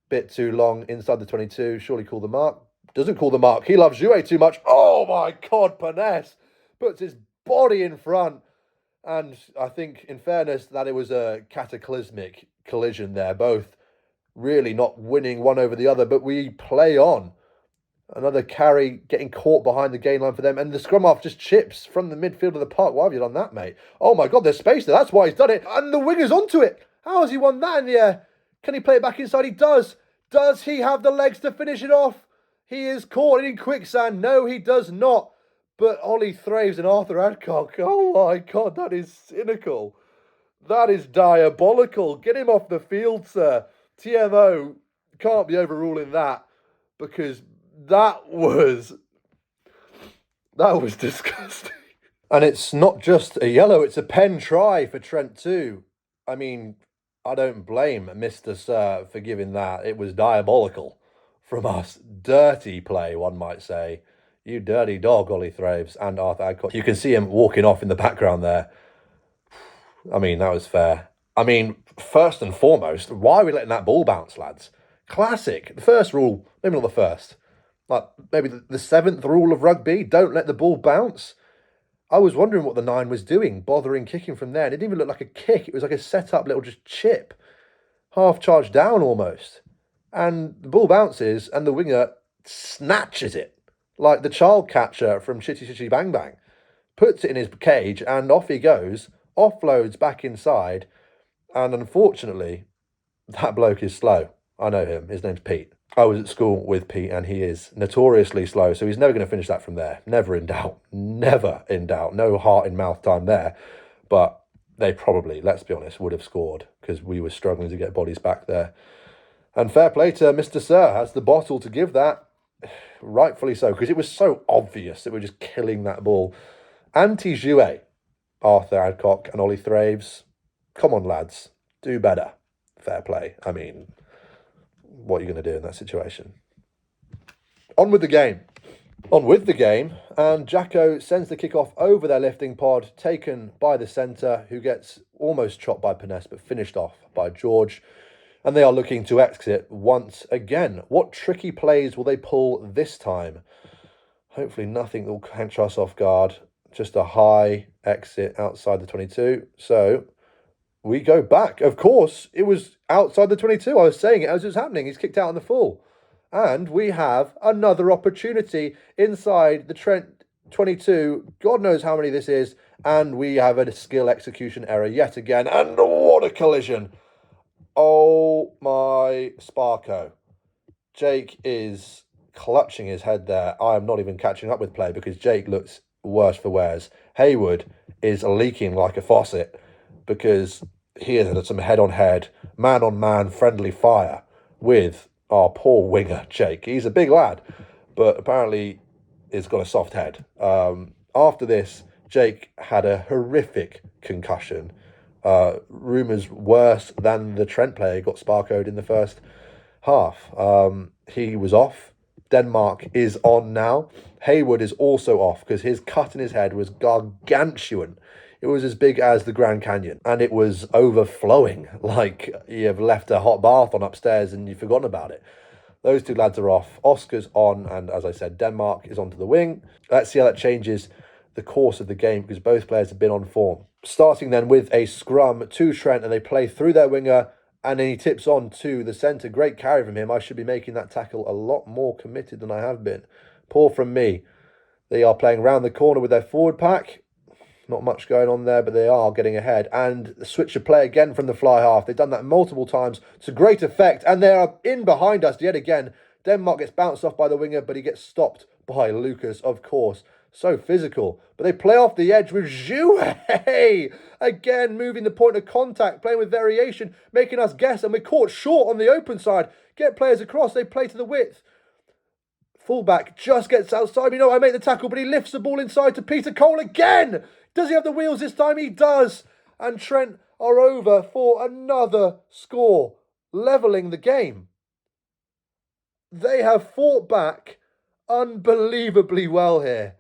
bit too long inside the 22. Surely call the mark. Doesn't call the mark. He loves Jouet too much. Oh my God, Paness puts his body in front. And I think, in fairness, that it was a cataclysmic collision there. Both really not winning one over the other, but we play on. Another carry getting caught behind the gain line for them. And the scrum half just chips from the midfield of the park. Why have you done that, mate? Oh my God, there's space there. That's why he's done it. And the winger's onto it. How has he won that in the air? Can he play it back inside? He does. Does he have the legs to finish it off? He is caught in quicksand. No, he does not. But Ollie Thraves and Arthur Adcock, oh my God, that is cynical. That is diabolical. Get him off the field, sir. TMO can't be overruling that, because that was disgusting. And it's not just a yellow, it's a pen try for Trent too. I mean, I don't blame Mr. Sir for giving that. It was diabolical from us. Dirty play, one might say. You dirty dog, Ollie Thraves and Arthur Adcock. You can see him walking off in the background there. I mean, that was fair. I mean, first and foremost, why are we letting that ball bounce, lads? Classic. The first rule, maybe not the first, like maybe the seventh rule of rugby, don't let the ball bounce. I was wondering what the 9 was doing, bothering kicking from there. It didn't even look like a kick. It was like a set-up little just chip. Half charged down almost. And the ball bounces and the winger snatches it. Like the child catcher from Chitty Chitty Bang Bang. Puts it in his cage and off he goes. Offloads back inside. And unfortunately, that bloke is slow. I know him. His name's Pete. I was at school with Pete and he is notoriously slow. So he's never going to finish that from there. Never in doubt. Never in doubt. No heart in mouth time there. But they probably, let's be honest, would have scored because we were struggling to get bodies back there. And fair play to Mr. Sir. Has the bottle to give that. Rightfully so, because it was so obvious that we're just killing that ball. Anti-Jouet, Arthur Adcock and Ollie Thraves. Come on, lads. Do better. Fair play. I mean, what are you going to do in that situation? On with the game. On with the game. And Jacko sends the kick-off over their lifting pod, taken by the centre, who gets almost chopped by Paness, but finished off by George. And they are looking to exit once again. What tricky plays will they pull this time? Hopefully nothing that will catch us off guard. Just a high exit outside the 22. So we go back. Of course, it was outside the 22. I was saying it as it was happening. He's kicked out on the full. And we have another opportunity inside the Trent 22. God knows how many this is. And we have a skill execution error yet again. And what a collision. Oh my Sparko. Jake is clutching his head there. I am not even catching up with play because Jake looks worse for wears. Haywood is leaking like a faucet because he has had some head-on-head, man-on-man friendly fire with our poor winger, Jake. He's a big lad, but apparently he's got a soft head. After this, Jake had a horrific concussion. Rumours worse than the Trent player got Sparkoed in the first half. He was off. Denmark is on now. Haywood is also off because his cut in his head was gargantuan. It was as big as the Grand Canyon and it was overflowing like you've left a hot bath on upstairs and you've forgotten about it. Those two lads are off. Oscar's on, and as I said, Denmark is onto the wing. Let's see how that changes the course of the game because both players have been on form. Starting then with a scrum to Trent, and they play through their winger, and then he tips on to the centre. Great carry from him. I should be making that tackle a lot more committed than I have been. Poor from me. They are playing round the corner with their forward pack. Not much going on there, but they are getting ahead. And the switch of play again from the fly half. They've done that multiple times to great effect. And they are in behind us yet again. Denmark gets bounced off by the winger, but he gets stopped by Lucas, of course. So physical. But they play off the edge with Jouet. Again, moving the point of contact, playing with variation, making us guess. And we're caught short on the open side. Get players across. They play to the width. Fullback just gets outside. I make the tackle, but he lifts the ball inside to Peter Cole again. Does he have the wheels this time? He does. And Trent are over for another score, levelling the game. They have fought back unbelievably well here.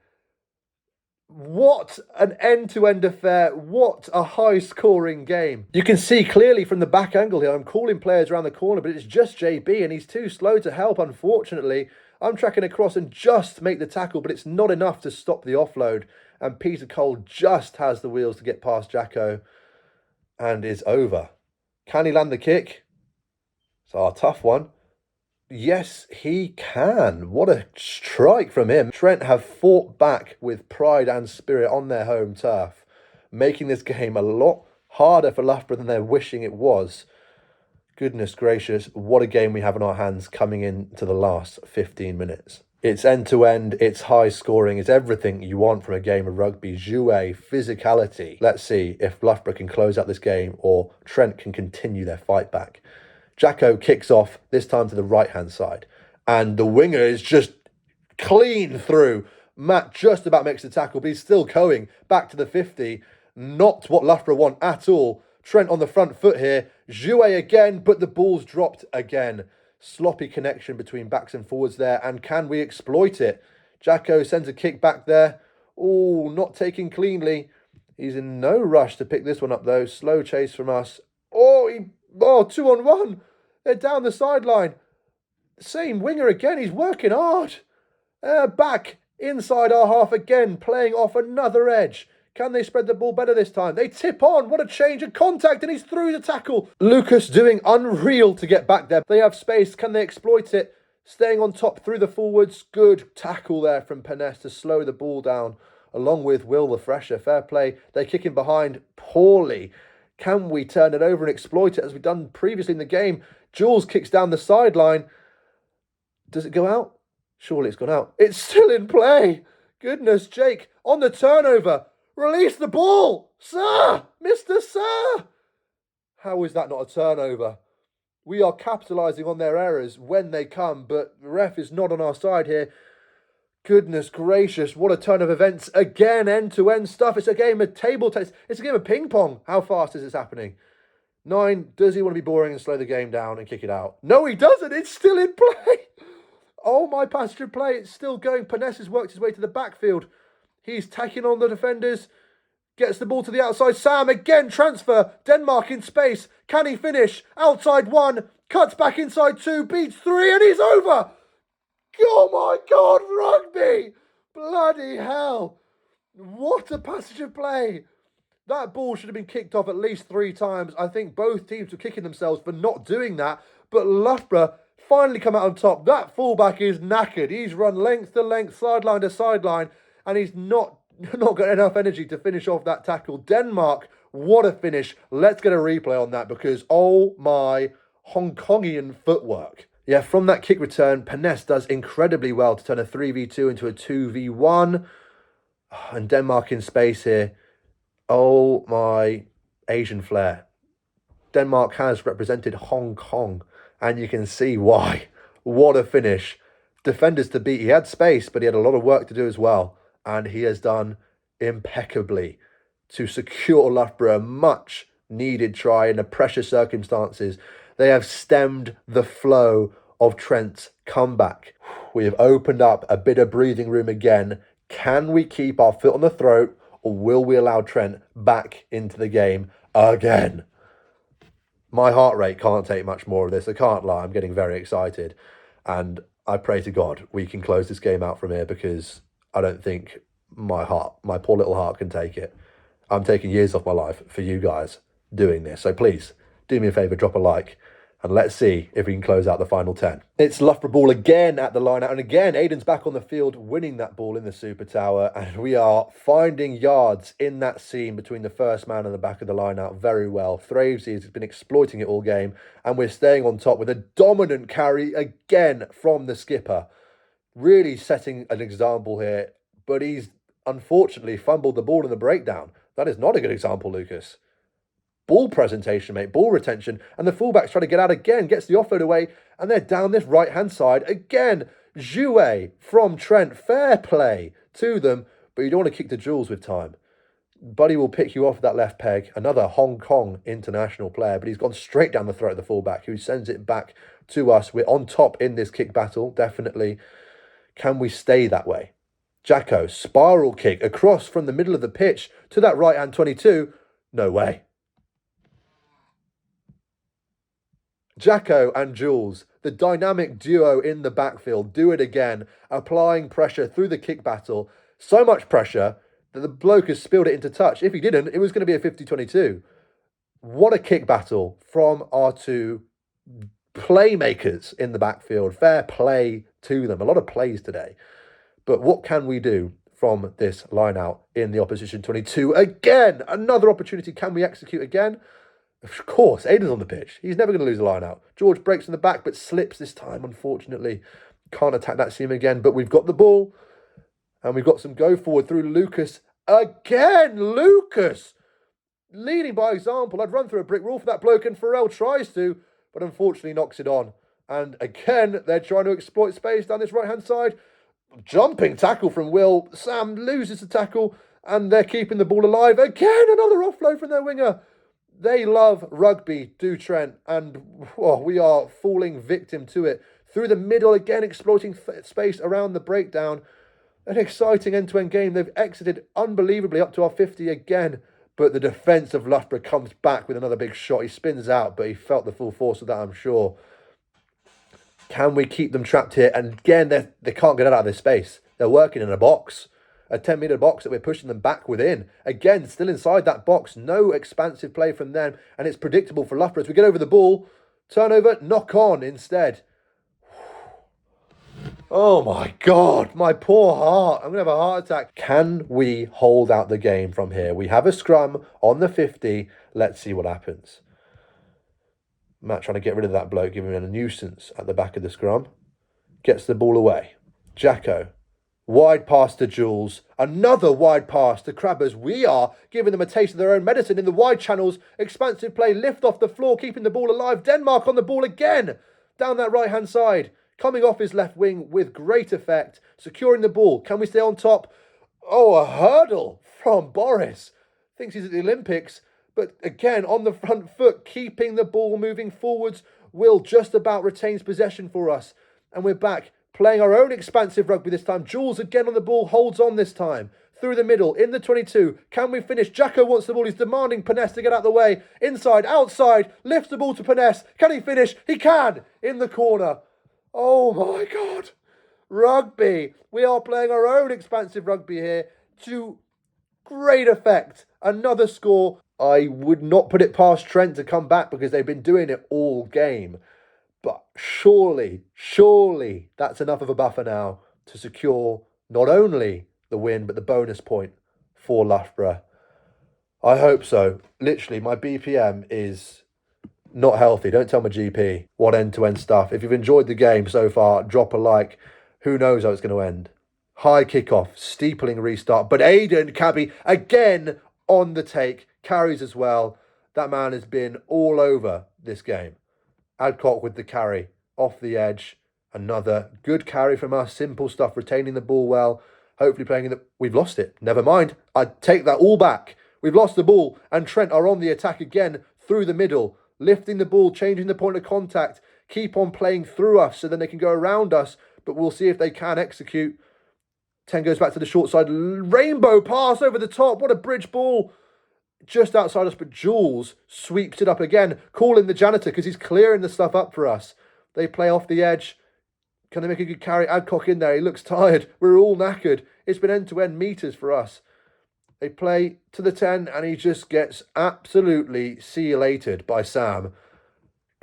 What an end-to-end affair. What a high-scoring game. You can see clearly from the back angle here, I'm calling players around the corner, but it's just JB, and he's too slow to help, unfortunately. I'm tracking across and just make the tackle, but it's not enough to stop the offload. And Peter Cole just has the wheels to get past Jacko and is over. Can he land the kick? It's a tough one. Yes, he can. What a strike from him. Trent have fought back with pride and spirit on their home turf, making this game a lot harder for Loughborough than they're wishing it was. Goodness gracious, what a game we have in our hands coming into the last 15 minutes. It's end-to-end, it's high-scoring, it's everything you want from a game of rugby. Jouet, physicality. Let's see if Loughborough can close out this game or Trent can continue their fight back. Jacko kicks off, this time to the right-hand side. And the winger is just clean through. Matt just about makes the tackle, but he's still going back to the 50. Not what Loughborough want at all. Trent on the front foot here. Jouet again, but the ball's dropped again. Sloppy connection between backs and forwards there. And can we exploit it? Jacko sends a kick back there. Oh, not taken cleanly. He's in no rush to pick this one up, though. Slow chase from us. Oh, 2-on-1. They're down the sideline. Same winger again. He's working hard. Back inside our half again, playing off another edge. Can they spread the ball better this time? They tip on. What a change of contact, and he's through the tackle. Lucas doing unreal to get back there. They have space. Can they exploit it? Staying on top through the forwards. Good tackle there from Peness to slow the ball down, along with Will the Fresher. Fair play. They kick in behind poorly. Can we turn it over and exploit it as we've done previously in the game? Jules kicks down the sideline. Does it go out? Surely it's gone out. It's still in play. Goodness, Jake, on the turnover. Release the ball! Sir! Mr. Sir! How is that not a turnover? We are capitalising on their errors when they come, but the ref is not on our side here. Goodness gracious, what a turn of events. Again, end-to-end stuff. It's a game of table tennis. It's a game of ping-pong. How fast is this happening? 9, does he want to be boring and slow the game down and kick it out? No, he doesn't. It's still in play. Oh, my passage of play. It's still going. Peness has worked his way to the backfield. He's tacking on the defenders. Gets the ball to the outside. Sam again, transfer. Denmark in space. Can he finish? Outside 1. Cuts back inside 2. Beats 3 and he's over. Oh my God, rugby. Bloody hell. What a passage of play. That ball should have been kicked off at least 3 times. I think both teams were kicking themselves for not doing that. But Loughborough finally come out on top. That fullback is knackered. He's run length to length, sideline to sideline. And he's not got enough energy to finish off that tackle. Denmark, what a finish. Let's get a replay on that because, oh my, Hong Kongian footwork. Yeah, from that kick return, Peness does incredibly well to turn a 3v2 into a 2v1. And Denmark in space here. Oh my, Asian flair. Denmark has represented Hong Kong, and you can see why. What a finish. Defenders to beat. He had space, but he had a lot of work to do as well. And he has done impeccably to secure Loughborough a much needed try in the pressure circumstances. They have stemmed the flow of Trent's comeback. We have opened up a bit of breathing room again. Can we keep our foot on the throat, or will we allow Trent back into the game again? My heart rate can't take much more of this. I can't lie. I'm getting very excited. And I pray to God we can close this game out from here because I don't think my poor little heart can take it. I'm taking years off my life for you guys doing this. So please, do me a favour, drop a like And let's see if we can close out the final 10. It's Loughborough ball again at the line out. And again, Aidan's back on the field, winning that ball in the Super Tower. And we are finding yards in that seam between the first man and the back of the line out very well. Thrasey has been exploiting it all game. And we're staying on top with a dominant carry again from the skipper. Really setting an example here. But he's unfortunately fumbled the ball in the breakdown. That is not a good example, Lucas. Ball presentation, mate, ball retention, and the fullback's trying to get out again, gets the offload away, and they're down this right-hand side again. Jouet from Trent, fair play to them, but you don't want to kick to Jules with time. Buddy will pick you off that left peg, another Hong Kong international player, but he's gone straight down the throat of the fullback, who sends it back to us. We're on top in this kick battle, definitely. Can we stay that way? Jacko, spiral kick across from the middle of the pitch to that right-hand 22. No way. Jacko and Jules, the dynamic duo in the backfield, do it again, applying pressure through the kick battle. So much pressure that the bloke has spilled it into touch. If he didn't, it was going to be a 50-22. What a kick battle from our two playmakers in the backfield. Fair play to them. A lot of plays today. But what can we do from this line out in the opposition 22? Again, another opportunity. Can we execute again? Of course, Aidan's on the pitch. He's never going to lose a line out. George breaks in the back, but slips this time, unfortunately. Can't attack that seam again, but we've got the ball. And we've got some go forward through Lucas. Again, Lucas! Leading by example. I'd run through a brick wall for that bloke, and Pharrell tries to, but unfortunately knocks it on. And again, they're trying to exploit space down this right-hand side. Jumping tackle from Will. Sam loses the tackle, and they're keeping the ball alive. Again, another offload from their winger. They love rugby, do Trent, and we are falling victim to it. Through the middle, again, exploiting space around the breakdown. An exciting end-to-end game. They've exited unbelievably up to our 50 again, but the defence of Loughborough comes back with another big shot. He spins out, but he felt the full force of that, I'm sure. Can we keep them trapped here? And again, they can't get out of this space. They're working in a box. A 10-metre box that we're pushing them back within. Again, still inside that box. No expansive play from them. And it's predictable for Loughborough. As we get over the ball, turnover, knock on instead. Oh my God, my poor heart. I'm going to have a heart attack. Can we hold out the game from here? We have a scrum on the 50. Let's see what happens. Matt trying to get rid of that bloke, giving him a nuisance at the back of the scrum. Gets the ball away. Jacko. Wide pass to Jules. Another wide pass to Crabbers. We are giving them a taste of their own medicine in the wide channels. Expansive play, lift off the floor, keeping the ball alive. Denmark on the ball again. Down that right-hand side. Coming off his left wing with great effect. Securing the ball. Can we stay on top? Oh, a hurdle from Boris. Thinks he's at the Olympics. But again, on the front foot, keeping the ball moving forwards. Will just about retains possession for us. And we're back. Playing our own expansive rugby this time. Jules again on the ball, holds on this time. Through the middle, in the 22. Can we finish? Jacko wants the ball. He's demanding Paness to get out of the way. Inside, outside, lifts the ball to Paness. Can he finish? He can! In the corner. Oh my God. Rugby. We are playing our own expansive rugby here to great effect. Another score. I would not put it past Trent to come back because they've been doing it all game. But surely that's enough of a buffer now to secure not only the win, but the bonus point for Loughborough. I hope so. Literally, my BPM is not healthy. Don't tell my GP what end-to-end stuff. If you've enjoyed the game so far, drop a like. Who knows how it's going to end. High kickoff, steepling restart. But Aidan Cabby, again on the take, carries as well. That man has been all over this game. Adcock with the carry off the edge. Another good carry from us. Simple stuff, retaining the ball well. Hopefully playing in the... We've lost it. Never mind. I take that all back. We've lost the ball and Trent are on the attack again through the middle. Lifting the ball, changing the point of contact. Keep on playing through us so then they can go around us. But we'll see if they can execute. 10 goes back to the short side. Rainbow pass over the top. What a bridge ball. Just outside us, but Jules sweeps it up again, calling the janitor because he's clearing the stuff up for us. They play off the edge. Can they make a good carry? Adcock in there. He looks tired. We're all knackered. It's been end-to-end meters for us. They play to the 10 and he just gets absolutely see-you-lated by Sam.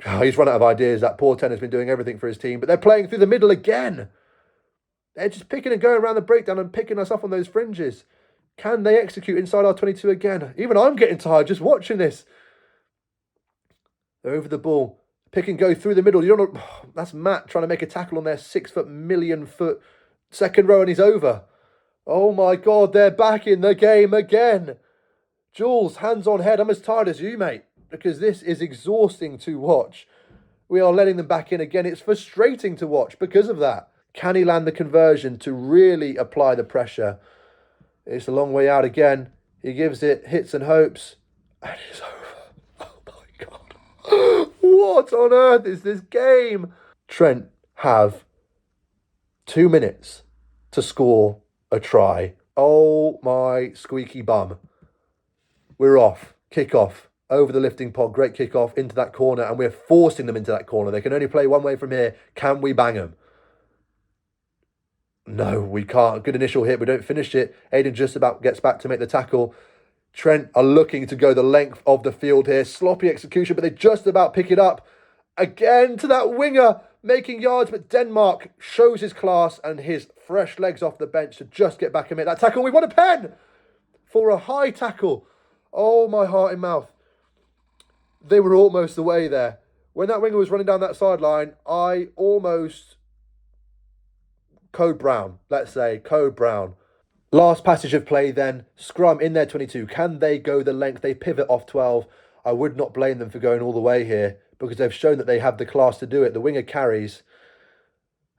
Oh, he's run out of ideas. That poor 10 has been doing everything for his team, but they're playing through the middle again. They're just picking and going around the breakdown and picking us up on those fringes. Can they execute inside our 22 again? Even I'm getting tired just watching this. They're over the ball. Pick and go through the middle. You don't know. That's Matt trying to make a tackle on their 6 foot, million foot second row, and he's over. Oh my God, they're back in the game again. Jules, hands on head. I'm as tired as you, mate, because this is exhausting to watch. We are letting them back in again. It's frustrating to watch because of that. Can he land the conversion to really apply the pressure? It's a long way out again. He gives it, hits and hopes, and it's over. Oh my God. What on earth is this game? Trent have 2 minutes to score a try. Oh my squeaky bum. We're off. Kick off. Over the lifting pod. Great kick off into that corner, and we're forcing them into that corner. They can only play one way from here. Can we bang them? No, we can't. Good initial hit. We don't finish it. Aiden just about gets back to make the tackle. Trent are looking to go the length of the field here. Sloppy execution, but they just about pick it up. Again to that winger, making yards, but Denmark shows his class and his fresh legs off the bench to just get back and make that tackle. We want a pen for a high tackle. Oh, my heart and mouth. They were almost away there. When that winger was running down that sideline, I almost... Code Brown, let's say. Code Brown. Last passage of play then. Scrum in their 22. Can they go the length? They pivot off 12. I would not blame them for going all the way here because they've shown that they have the class to do it. The winger carries.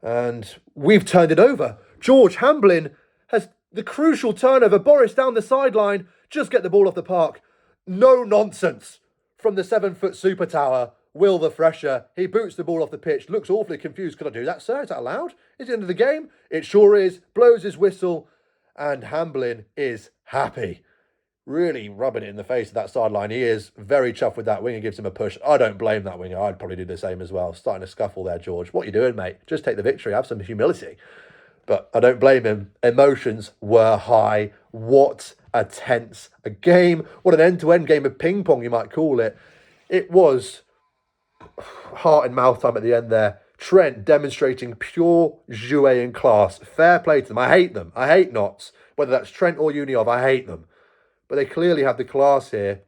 And we've turned it over. George Hamblin has the crucial turnover. Boris down the sideline. Just get the ball off the park. No nonsense from the 7 foot super tower. Will the Fresher. He boots the ball off the pitch. Looks awfully confused. Could I do that, sir? Is that allowed? Is it the end of the game? It sure is. Blows his whistle. And Hamblin is happy. Really rubbing it in the face of that sideline. He is very chuffed with that. Winger gives him a push. I don't blame that winger. I'd probably do the same as well. Starting to scuffle there, George. What are you doing, mate? Just take the victory. Have some humility. But I don't blame him. Emotions were high. What a tense a game. What an end-to-end game of ping-pong, you might call it. It was heart and mouth time at the end there. Trent demonstrating pure jouet and class. Fair play to them. I hate them. I hate Notts. Whether that's Trent or Uniov, I hate them. But they clearly have the class here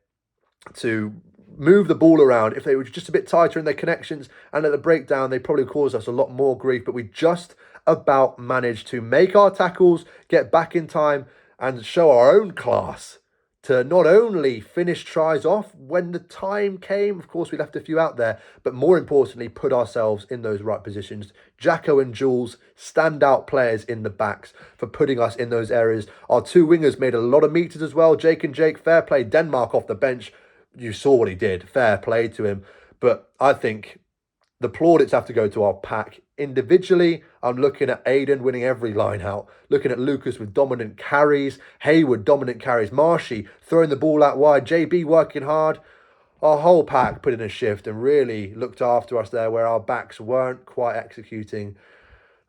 to move the ball around. If they were just a bit tighter in their connections and at the breakdown, they probably caused us a lot more grief. But we just about managed to make our tackles, get back in time and show our own class to not only finish tries off when the time came. Of course, we left a few out there, but more importantly, put ourselves in those right positions. Jacko and Jules, standout players in the backs for putting us in those areas. Our 2 wingers made a lot of meters as well. Jake and Jake, fair play. Denmark off the bench. You saw what he did. Fair play to him. But I think the plaudits have to go to our pack. Individually, I'm looking at Aiden winning every line out. Looking at Lucas with dominant carries. Hayward, dominant carries. Marshy throwing the ball out wide. JB working hard. Our whole pack put in a shift and really looked after us there where our backs weren't quite executing.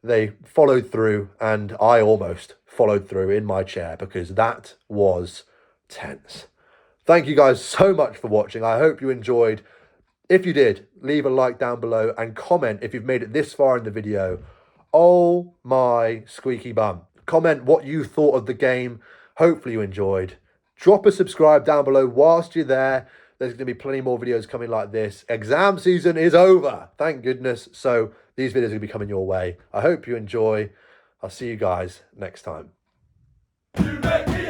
They followed through and I almost followed through in my chair because that was tense. Thank you guys so much for watching. I hope you enjoyed. If you did, leave a like down below and comment if you've made it this far in the video. Oh my squeaky bum. Comment what you thought of the game. Hopefully you enjoyed. Drop a subscribe down below whilst you're there. There's going to be plenty more videos coming like this. Exam season is over, thank goodness. So these videos are going to be coming your way. I hope you enjoy. I'll see you guys next time. You make me